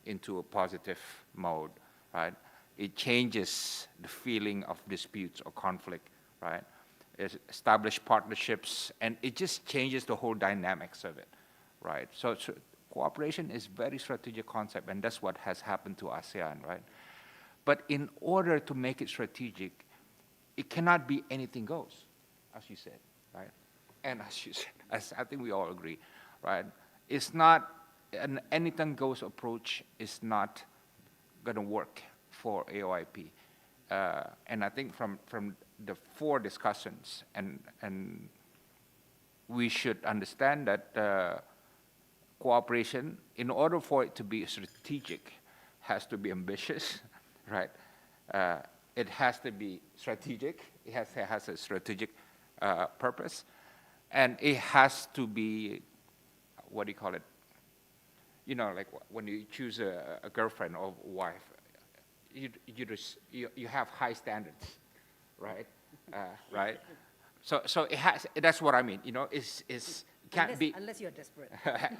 Speaker 1: into a positive mode, right? It changes the feeling of disputes or conflict, right? It establishes partnerships, and it just changes the whole dynamics of it, right? So cooperation is a very strategic concept, and that's what has happened to ASEAN, right? But in order to make it strategic, it cannot be anything goes, as you said, right? And as you said, as I think we all agree, right? It's not, an anything goes approach is not gonna work for AOIP. And I think from the four discussions, and we should understand that cooperation, in order for it to be strategic, has to be ambitious, right? It has to be strategic. It has a strategic purpose, and it has to be, what do you call it? Like when you choose a girlfriend or wife, you have high standards, right? Right. So it has. That's what I mean. It can't be
Speaker 23: unless you're desperate.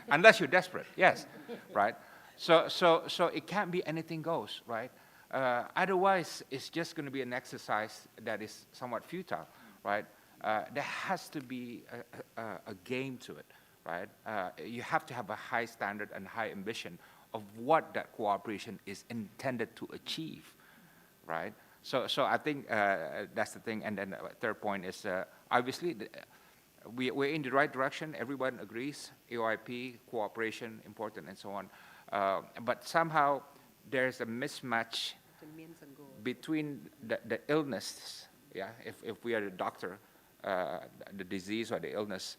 Speaker 1: Unless you're desperate, yes, right. So it can't be anything goes, right? Otherwise, it's just going to be an exercise that is somewhat futile, right? There has to be a game to it, right? You have to have a high standard and high ambition of what that cooperation is intended to achieve, right? So I think that's the thing. And then the third point is, obviously, we're in the right direction. Everyone agrees, AOIP, cooperation, important, and so on. But somehow, there's a mismatch between the illness, yeah, if we are the doctor, the disease or the illness,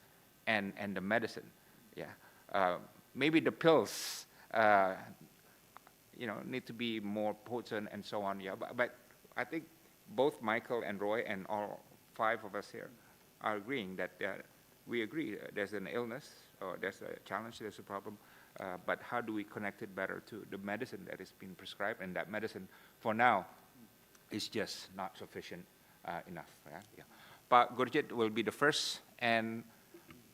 Speaker 1: and the medicine, yeah. Maybe the pills, need to be more potent and so on, yeah. But I think both Michael and Roy and all five of us here are agreeing that we agree there's an illness, or there's a challenge, there's a problem, but how do we connect it better to the medicine that is being prescribed? And that medicine, for now, is just not sufficient enough. Yeah. But Gurjit will be the first, and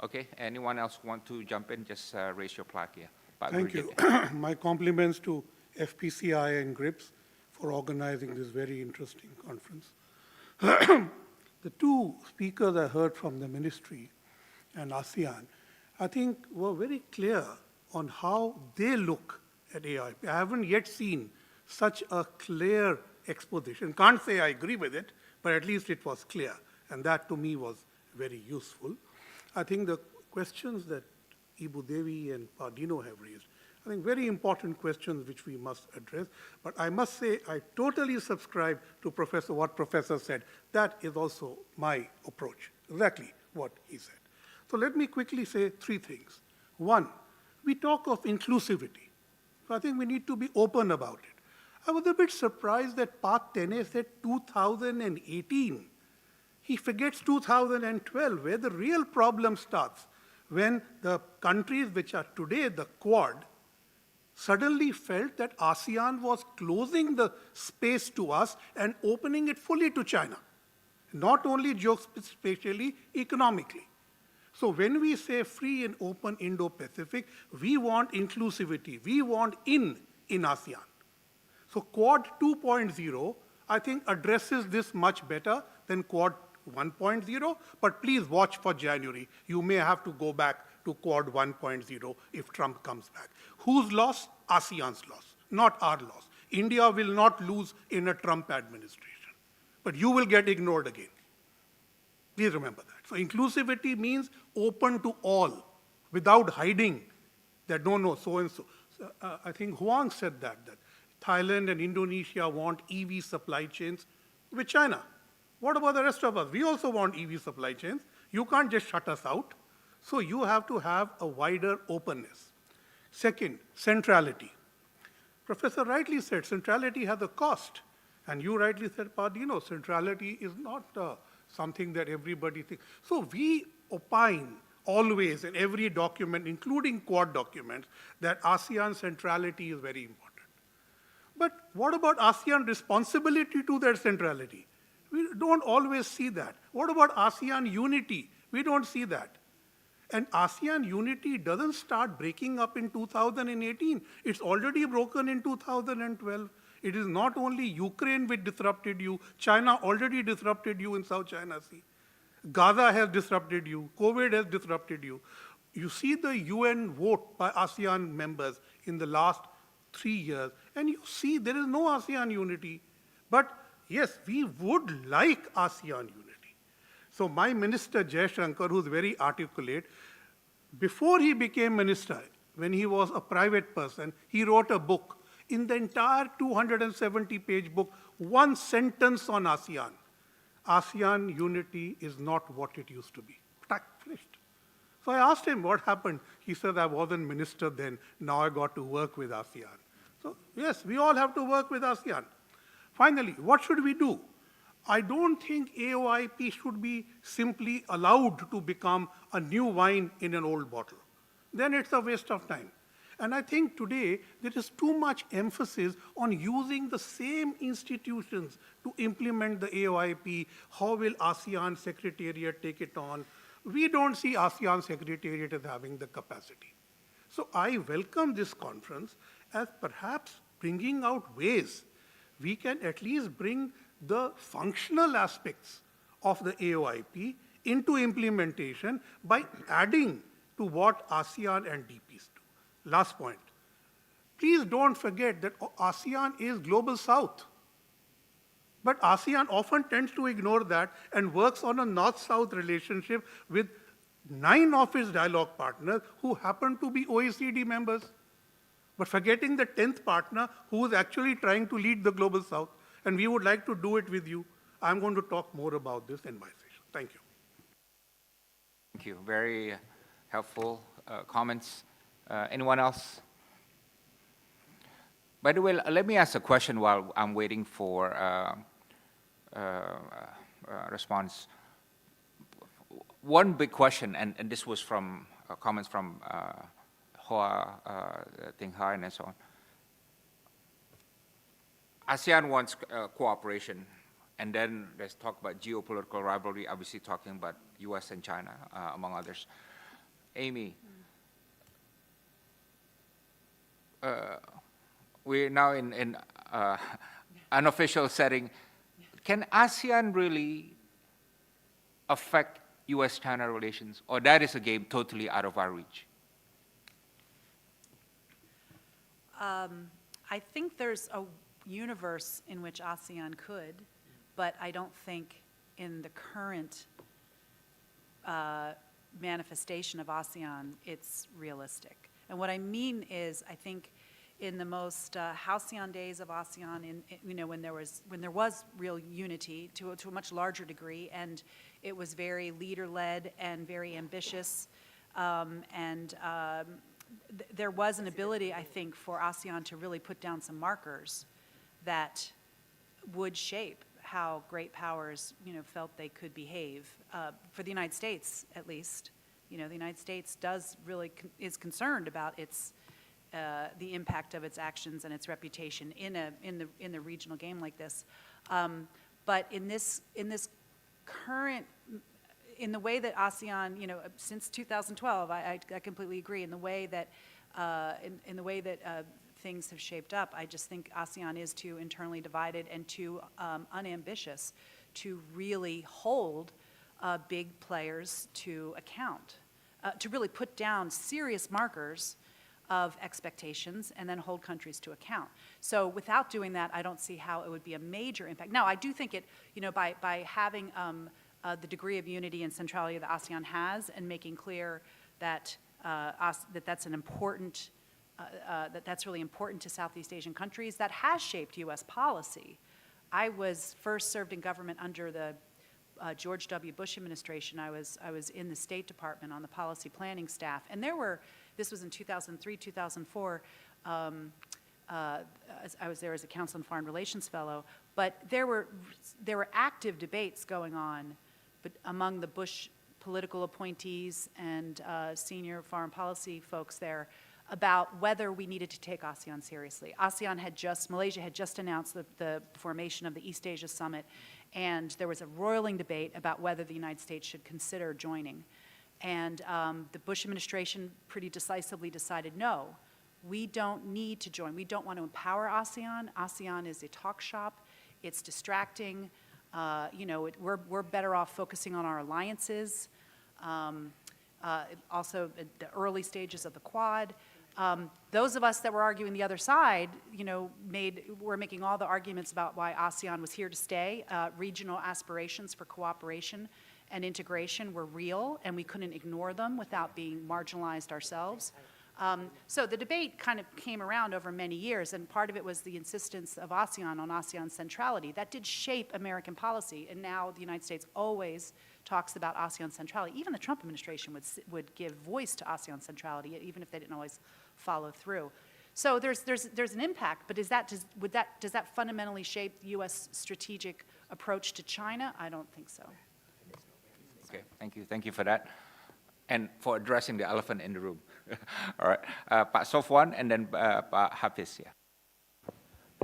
Speaker 1: okay, anyone else want to jump in? Just raise your flag here.
Speaker 5: Thank you. My compliments to FPCI and GRIPS for organizing this very interesting conference. The two speakers I heard from the ministry and ASEAN, I think were very clear on how they look at AOIP. I haven't yet seen such a clear exposition. Can't say I agree with it, but at least it was clear. And that to me was very useful. I think the questions that Ibu Devi and Pardino have raised, I think very important questions which we must address. But I must say I totally subscribe to what Professor said. That is also my approach, exactly what he said. So let me quickly say three things. One, we talk of inclusivity. So I think we need to be open about it. I was a bit surprised that Pak Tene said 2018. He forgets 2012, where the real problem starts, when the countries which are today the Quad suddenly felt that ASEAN was closing the space to us and opening it fully to China, not only geospatially, economically. So when we say free and open Indo-Pacific, we want inclusivity. We want in ASEAN. So Quad 2.0, I think addresses this much better than Quad 1.0, but please watch for January. You may have to go back to Quad 1.0 if Trump comes back. Whose loss? ASEAN's loss, not our loss. India will not lose in a Trump administration, but you will get ignored again. Please remember that. So inclusivity means open to all without hiding that no, so-and-so. So, I think Huang said that Thailand and Indonesia want EV supply chains with China. What about the rest of us? We also want EV supply chains. You can't just shut us out. So you have to have a wider openness. Second, centrality. Professor rightly said centrality has a cost. And you rightly said, Padino, centrality is not something that everybody thinks. So we opine always in every document, including Quad documents, that ASEAN centrality is very important. But what about ASEAN responsibility to that centrality? We don't always see that. What about ASEAN unity? We don't see that. And ASEAN unity doesn't start breaking up in 2018. It's already broken in 2012. It is not only Ukraine which disrupted you. China already disrupted you in South China Sea. Gaza has disrupted you. COVID has disrupted you. You see the UN vote by ASEAN members in the last 3 years, and you see there is no ASEAN unity. But yes, we would like ASEAN unity. So my minister, Jaishankar, who's very articulate, before he became minister, when he was a private person, he wrote a book. In the entire 270-page book, one sentence on ASEAN. ASEAN unity is not what it used to be. Finished. So I asked him what happened. He said, I wasn't minister then. Now I got to work with ASEAN. So yes, we all have to work with ASEAN. Finally, what should we do? I don't think AOIP should be simply allowed to become a new wine in an old bottle. Then it's a waste of time. And I think today there is too much emphasis on using the same institutions to implement the AOIP. How will ASEAN Secretariat take it on? We don't see ASEAN Secretariat as having the capacity. So I welcome this conference as perhaps bringing out ways we can at least bring the functional aspects of the AOIP into implementation by adding to what ASEAN and DPs do. Last point. Please don't forget that ASEAN is Global South. But ASEAN often tends to ignore that and works on a North-South relationship with 9 of its dialogue partners who happen to be OECD members, but forgetting the 10th partner who is actually trying to lead the Global South. And we would like to do it with you. I'm going to talk more about this in my session. Thank you.
Speaker 1: Thank you. Very helpful comments. Anyone else? By the way, let me ask a question while I'm waiting for response. One big question, and this was from comments from Hoa, Ting Hai, and so on. ASEAN wants cooperation, and then let's talk about geopolitical rivalry, obviously talking about US and China, among others. Amy, we're now in unofficial setting. Can ASEAN really affect US-China relations, or that is a game totally out of our reach?
Speaker 3: I think there's a universe in which ASEAN could, but I don't think in the current manifestation of ASEAN it's realistic. And what I mean is, I think in the most halcyon days of ASEAN, when there was real unity to a much larger degree, and it was very leader-led and very ambitious, there was an ability, I think, for ASEAN to really put down some markers that would shape how great powers, felt they could behave. For the United States, at least, the United States is concerned about the impact of its actions and its reputation in the regional game like this. But in this current, in the way that ASEAN, since 2012, I completely agree. In the way that things have shaped up. I just think ASEAN is too internally divided and too unambitious to really hold big players to account, to really put down serious markers of expectations and then hold countries to account. So without doing that, I don't see how it would be a major impact. Now, I do think it, by having the degree of unity and centrality that ASEAN has and making clear that that's an important, that's really important to Southeast Asian countries, that has shaped U.S. policy. I was first served in government under the George W. Bush administration. I was in the State Department on the policy planning staff, and this was in 2003, 2004. I was there as a Council on Foreign Relations fellow, but there were active debates going on, but among the Bush political appointees and senior foreign policy folks there about whether we needed to take ASEAN seriously. Malaysia had just announced the formation of the East Asia Summit, and there was a roiling debate about whether the United States should consider joining. And the Bush administration pretty decisively decided, no, we don't need to join. We don't want to empower ASEAN. ASEAN is a talk shop. It's distracting. We're better off focusing on our alliances. Also, at the early stages of the Quad. Those of us that were arguing the other side, were making all the arguments about why ASEAN was here to stay. Regional aspirations for cooperation and integration were real, and we couldn't ignore them without being marginalized ourselves. So the debate kind of came around over many years, and part of it was the insistence of ASEAN on ASEAN centrality. That did shape American policy, and now the United States always talks about ASEAN centrality. Even the Trump administration would give voice to ASEAN centrality, even if they didn't always follow through. So there's an impact, but does that fundamentally shape the U.S. strategic approach to China? I don't think so.
Speaker 1: Okay, thank you for that, and for addressing the elephant in the room. All right, Pak Sofwan, and then Pak Hafiz. Yeah.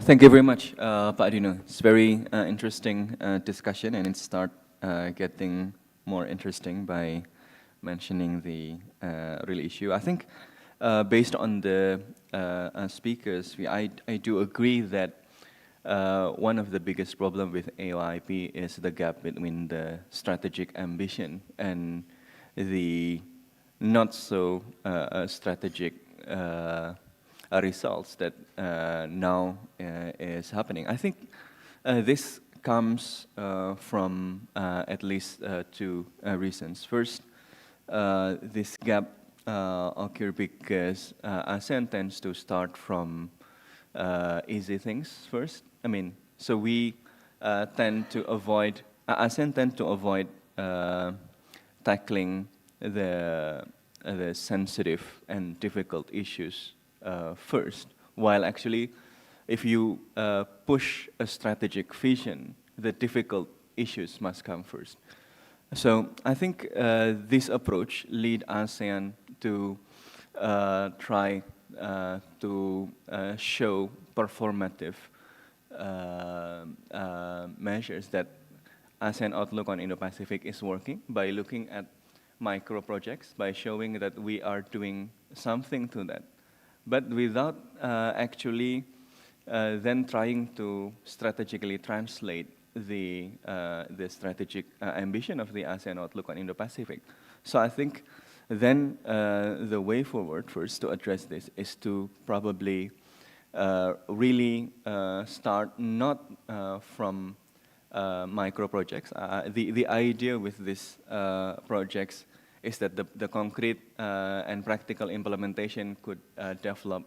Speaker 14: Thank you very much, Pak Dino. It's very interesting discussion, and it start getting more interesting by mentioning the real issue. I think based on the speakers, I do agree that one of the biggest problems with AOIP is the gap between the strategic ambition and the not so strategic results that now is happening. I think this comes from at least two reasons. First, this gap occurs because ASEAN tends to start from easy things first. So we tend to avoid, ASEAN tend to avoid tackling the sensitive and difficult issues first, while actually if you push a strategic vision, the difficult issues must come first. So I think this approach lead ASEAN to try to show performative measures that ASEAN Outlook on Indo-Pacific is working by looking at micro projects, by showing that we are doing something to that, but without actually then trying to strategically translate the strategic ambition of the ASEAN Outlook on Indo-Pacific. So I think then the way forward first to address this is to probably really start not from micro projects. The idea with these projects is that the concrete and practical implementation could develop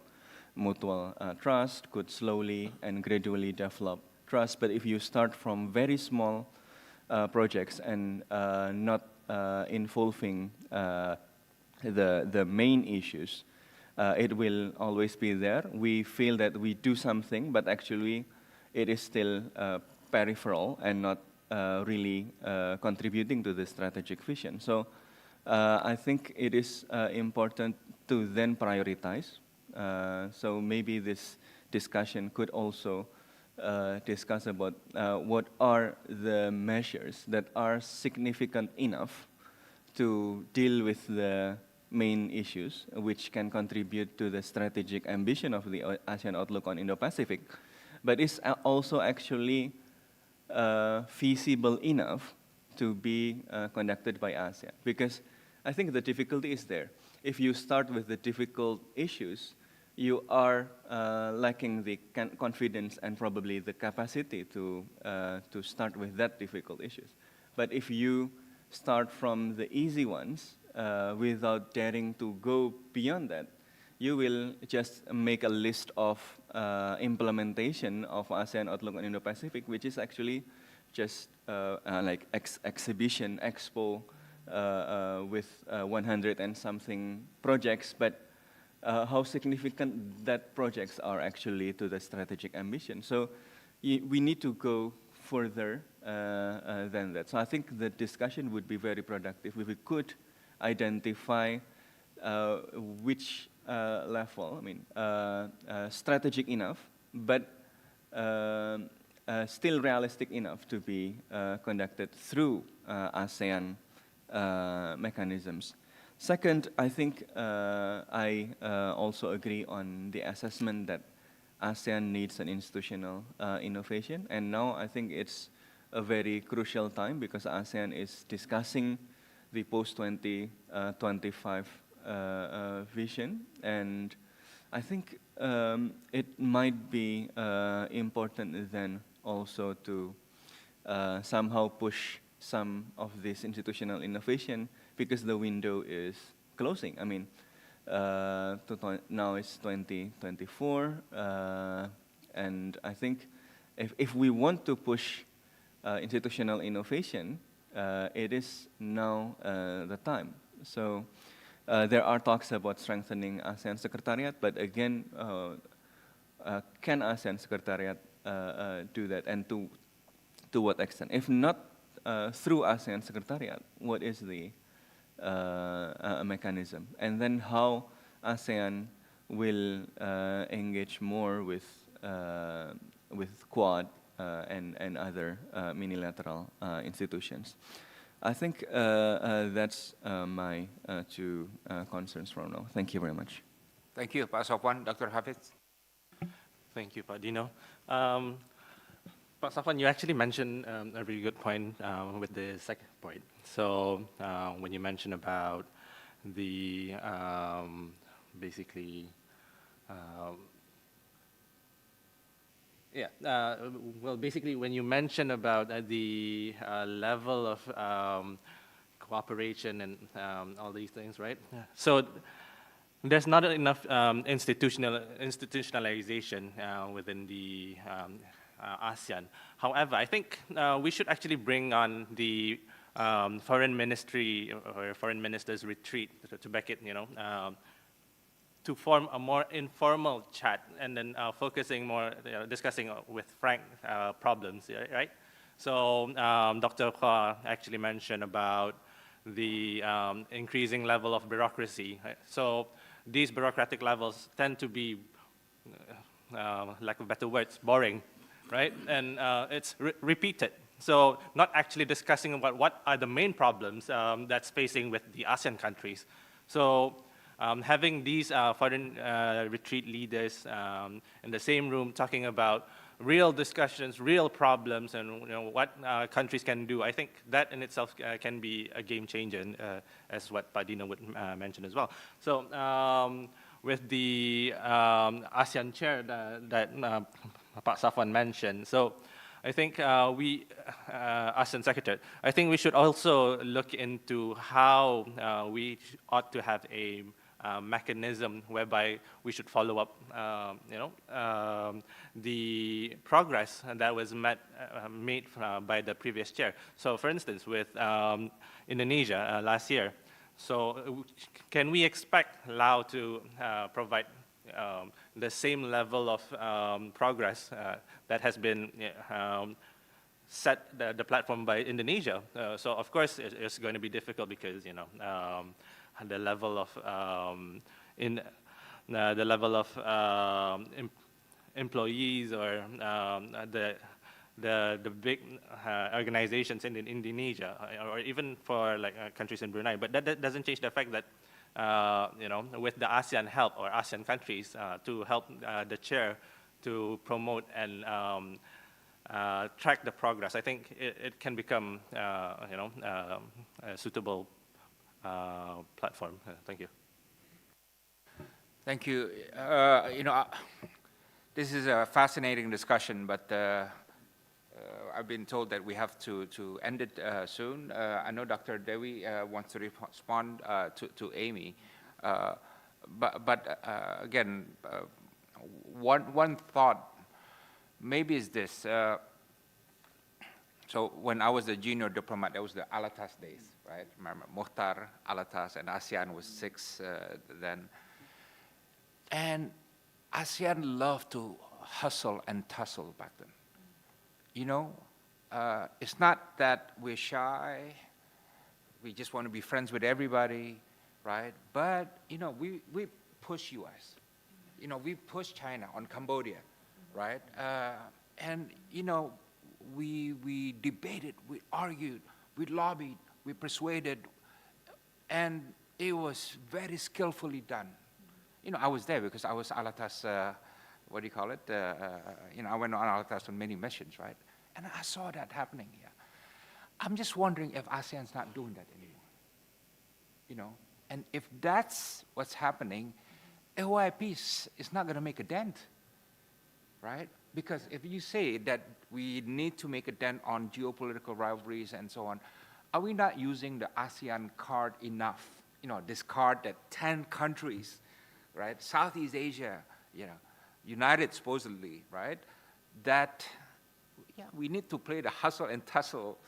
Speaker 14: mutual trust, could slowly and gradually develop trust. But if you start from very small projects and not involving the main issues, it will always be there. We feel that we do something, but actually it is still peripheral and not really contributing to the strategic vision. So I think it is important to then prioritize. So maybe this discussion could also discuss about what are the measures that are significant enough to deal with the main issues which can contribute to the strategic ambition of the ASEAN Outlook on Indo-Pacific, but is also actually feasible enough to be conducted by ASEAN. Because I think the difficulty is there. If you start with the difficult issues, you are lacking the confidence and probably the capacity to start with that difficult issues. But if you start from the easy ones without daring to go beyond that, you will just make a list of implementation of ASEAN Outlook on Indo-Pacific, which is actually just like exhibition, expo with 100 and something projects, but how significant that projects are actually to the strategic ambition. So we need to go further than that. So I think the discussion would be very productive if we could identify which level, I mean, strategic enough, but still realistic enough to be conducted through ASEAN mechanisms. Second, I think I also agree on the assessment that ASEAN needs an institutional innovation, and now I think it's a very crucial time because ASEAN is discussing the post-2025 vision, and I think it might be important then also to somehow push some of this institutional innovation because the window is closing. I mean, now it's 2024, and I think if we want to push institutional innovation, it is now the time. So there are talks about strengthening ASEAN Secretariat, but again, can ASEAN Secretariat do that, and to what extent? If not through ASEAN Secretariat, what is the mechanism? And then how ASEAN will engage more with Quad and other unilateral institutions. I think that's my two concerns from now. Thank you very much.
Speaker 1: Thank you, Pak Sofwan. Dr. Hafiz.
Speaker 19: Thank you, Pak Dino. Pak Sofwan, you actually mentioned a really good point with the second point. So when you mentioned about the basically, well, basically when you mention about the level of cooperation and all these things, right? So there's not enough institutionalization within the ASEAN. However, I think we should actually bring on the foreign ministry or foreign ministers retreat to back it, you know, to form a more informal chat and then focusing more, discussing with frank problems, right? So Dr. Kha actually mentioned about the increasing level of bureaucracy. Right? So these bureaucratic levels tend to be, lack of better words, boring, right? And it's repeated. So not actually discussing about what are the main problems that's facing with the ASEAN countries. So having these foreign retreat leaders in the same room talking about real discussions, real problems, and what countries can do, I think that in itself can be a game changer, as what Pak Dino would mention as well. So with the ASEAN chair that Pak Safwan mentioned, so I think ASEAN Secretary, I think we should also look into how we ought to have a mechanism whereby we should follow up, the progress that was made by the previous chair. So, for instance, with Indonesia last year, so can we expect Laos to provide the same level of progress that has been set the platform by Indonesia? So, of course, it's going to be difficult because the level of employees or the big organizations in Indonesia, or even for like countries in Brunei. But that doesn't change the fact that with the ASEAN help or ASEAN countries to help the chair to promote and track the progress. I think it can become, a suitable platform. Thank you.
Speaker 1: Thank you. This is a fascinating discussion, but I've been told that we have to end it soon. I know Dr. Dewi wants to respond to Amy, but again, one thought maybe is this. So when I was a junior diplomat, that was the Alatas days, right? Remember, Mohtar, Alatas, and ASEAN was 6 then. And ASEAN loved to hustle and tussle back then. It's not that we're shy, we just want to be friends with everybody, right? But, we push US. We push China on Cambodia, right? And, we debated, we argued, we lobbied, we persuaded, and it was very skillfully done. I was there because I was Alatas, what do you call it? I went on Alatas on many missions, right? And I saw that happening here. I'm just wondering if ASEAN's not doing that anymore. And if that's what's happening, AOIP is not going to make a dent, right? Because if you say that we need to make a dent on geopolitical rivalries and so on, are we not using the ASEAN card enough? This card that 10 countries, right? Southeast Asia, united supposedly, right? That we need to play the hustle and tussle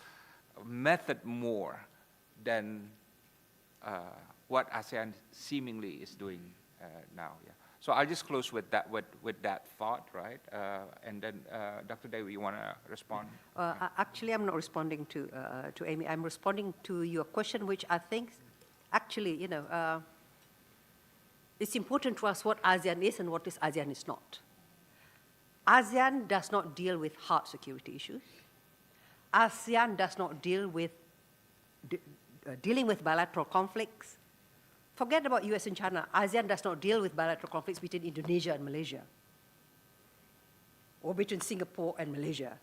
Speaker 1: method more than what ASEAN seemingly is doing now. Yeah. So I'll just close with that thought, right? And then, Dr. Dewi, you want to respond?
Speaker 23: Actually, I'm not responding to Amy. I'm responding to your question, which I think, actually, it's important to us what ASEAN is and what ASEAN is not. ASEAN does not deal with hard security issues. ASEAN does not deal with dealing with bilateral conflicts. Forget about US and China. ASEAN does not deal with bilateral conflicts between Indonesia and Malaysia, or between Singapore and Malaysia.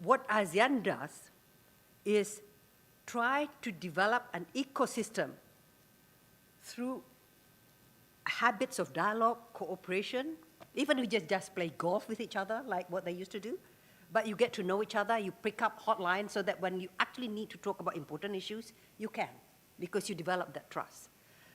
Speaker 23: What ASEAN does is try to develop an ecosystem through habits of dialogue, cooperation, even if you just play golf with each other, like what they used to do. But you get to know each other, you pick up hotlines so that when you actually need to talk about important issues, you can, because you develop that trust.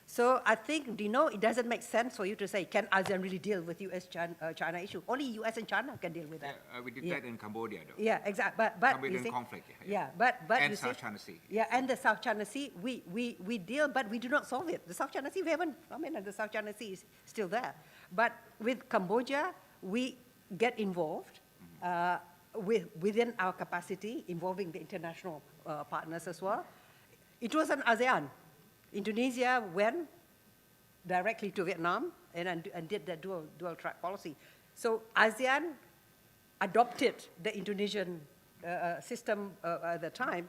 Speaker 23: So I think, it doesn't make sense for you to say, can ASEAN really deal with US-China issue? Only US and China can deal with that.
Speaker 1: Yeah, we did that in Cambodia, though.
Speaker 23: Yeah, exactly. But
Speaker 1: Cambodian conflict.
Speaker 23: but
Speaker 1: and
Speaker 23: you
Speaker 1: South
Speaker 23: see,
Speaker 1: China Sea.
Speaker 23: Yeah, and the South China Sea, we deal, but we do not solve it. The South China Sea, and the South China Sea is still there. But with Cambodia, we get involved within our capacity, involving the international partners as well. It was an ASEAN. Indonesia went directly to Vietnam and did that dual track policy. So ASEAN adopted the Indonesian system at the time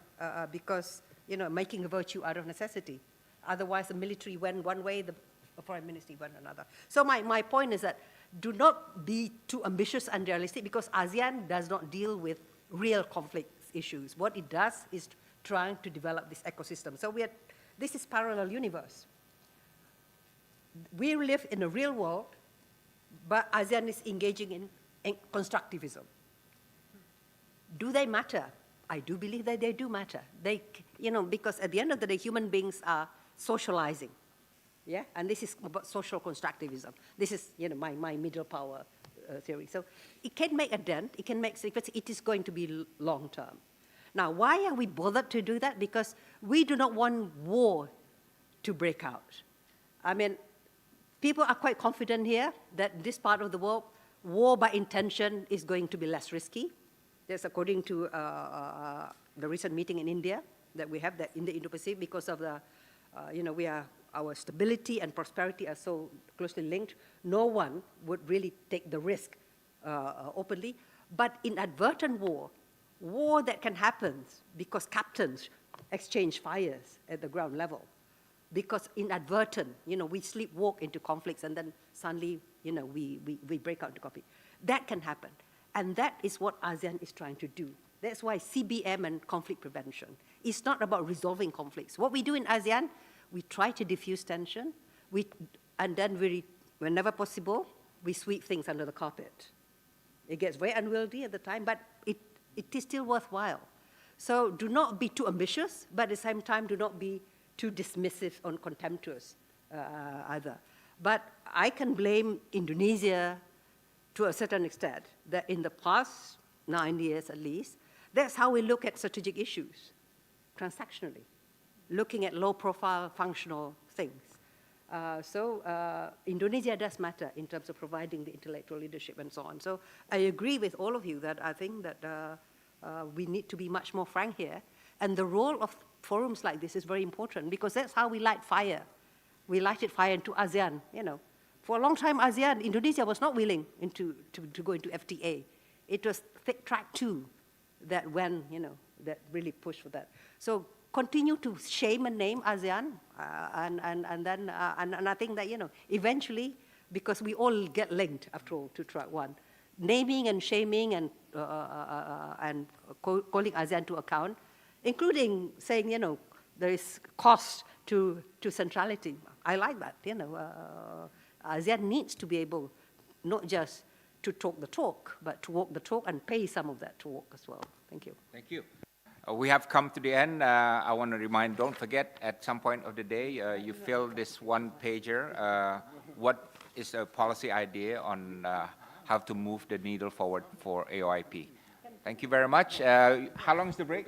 Speaker 23: because, making a virtue out of necessity. Otherwise, the military went one way, the foreign ministry went another. So my point is that do not be too ambitious and realistic, because ASEAN does not deal with real conflict issues. What it does is trying to develop this ecosystem. So this is parallel universe. We live in a real world, but ASEAN is engaging in constructivism. Do they matter? I do believe that they do matter. Because at the end of the day, human beings are socializing. Yeah, and this is about social constructivism. This is, my middle power theory. So it can make a dent, it can make difference. It is going to be long term. Now, why are we bothered to do that? Because we do not want war to break out. I mean, people are quite confident here that this part of the world, war by intention is going to be less risky. That's according to the recent meeting in India that we have, that in the Indo-Pacific, because of the, our stability and prosperity are so closely linked. No one would really take the risk openly. But inadvertent war that can happen because captains exchange fires at the ground level, because inadvertent, we sleepwalk into conflicts and then suddenly, we break out into conflict. That can happen. And that is what ASEAN is trying to do. That's why CBM and conflict prevention is not about resolving conflicts. What we do in ASEAN, we try to diffuse tension, and then whenever possible, we sweep things under the carpet. It gets very unwieldy at the time, but it is still worthwhile. So do not be too ambitious, but at the same time, do not be too dismissive or contemptuous either. But I can blame Indonesia to a certain extent, that in the past 9 years at least, that's how we look at strategic issues, transactionally, looking at low-profile functional things. So Indonesia does matter in terms of providing the intellectual leadership and so on. So I agree with all of you that I think that we need to be much more frank here. And the role of forums like this is very important because that's how we light fire. We lighted fire into ASEAN, For a long time, ASEAN, Indonesia was not willing to go into FTA. It was track 2 that that really pushed for that. So continue to shame and name ASEAN, and I think that, eventually, because we all get linked, after all, to track 1, naming and shaming and calling ASEAN to account, including saying, there is cost to centrality. I like that, ASEAN needs to be able not just to talk the talk, but to walk the talk and pay some of that talk as well. Thank you.
Speaker 1: Thank you. We have come to the end. I want to remind, don't forget, at some point of the day, you fill this one-pager. What is a policy idea on how to move the needle forward for AOIP? Thank you very much. How long is the break?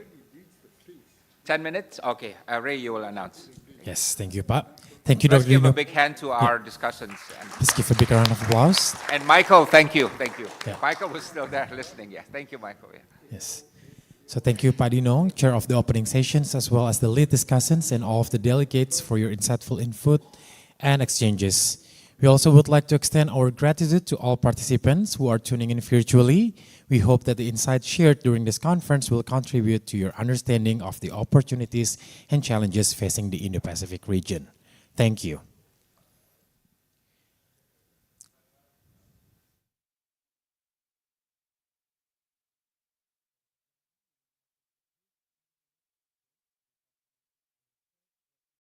Speaker 1: 10 minutes? Okay. Ray, you will announce.
Speaker 6: Yes, thank you, Pak. Thank you,
Speaker 1: Let's
Speaker 6: Dr.
Speaker 1: give
Speaker 6: Dino.
Speaker 1: a big hand to our discussants.
Speaker 6: Let's give a big round of applause.
Speaker 1: And Michael, thank you. Thank you.
Speaker 6: Yeah.
Speaker 1: Michael was still there listening. Yes, thank you, Michael. Yeah.
Speaker 6: Yes. So thank you, Pak Dino, Chair of the opening sessions, as well as the lead discussants and all of the delegates for your insightful input and exchanges. We also would like to extend our gratitude to all participants who are tuning in virtually. We hope that the insights shared during this conference will contribute to your understanding of the opportunities and challenges facing the Indo-Pacific region. Thank you.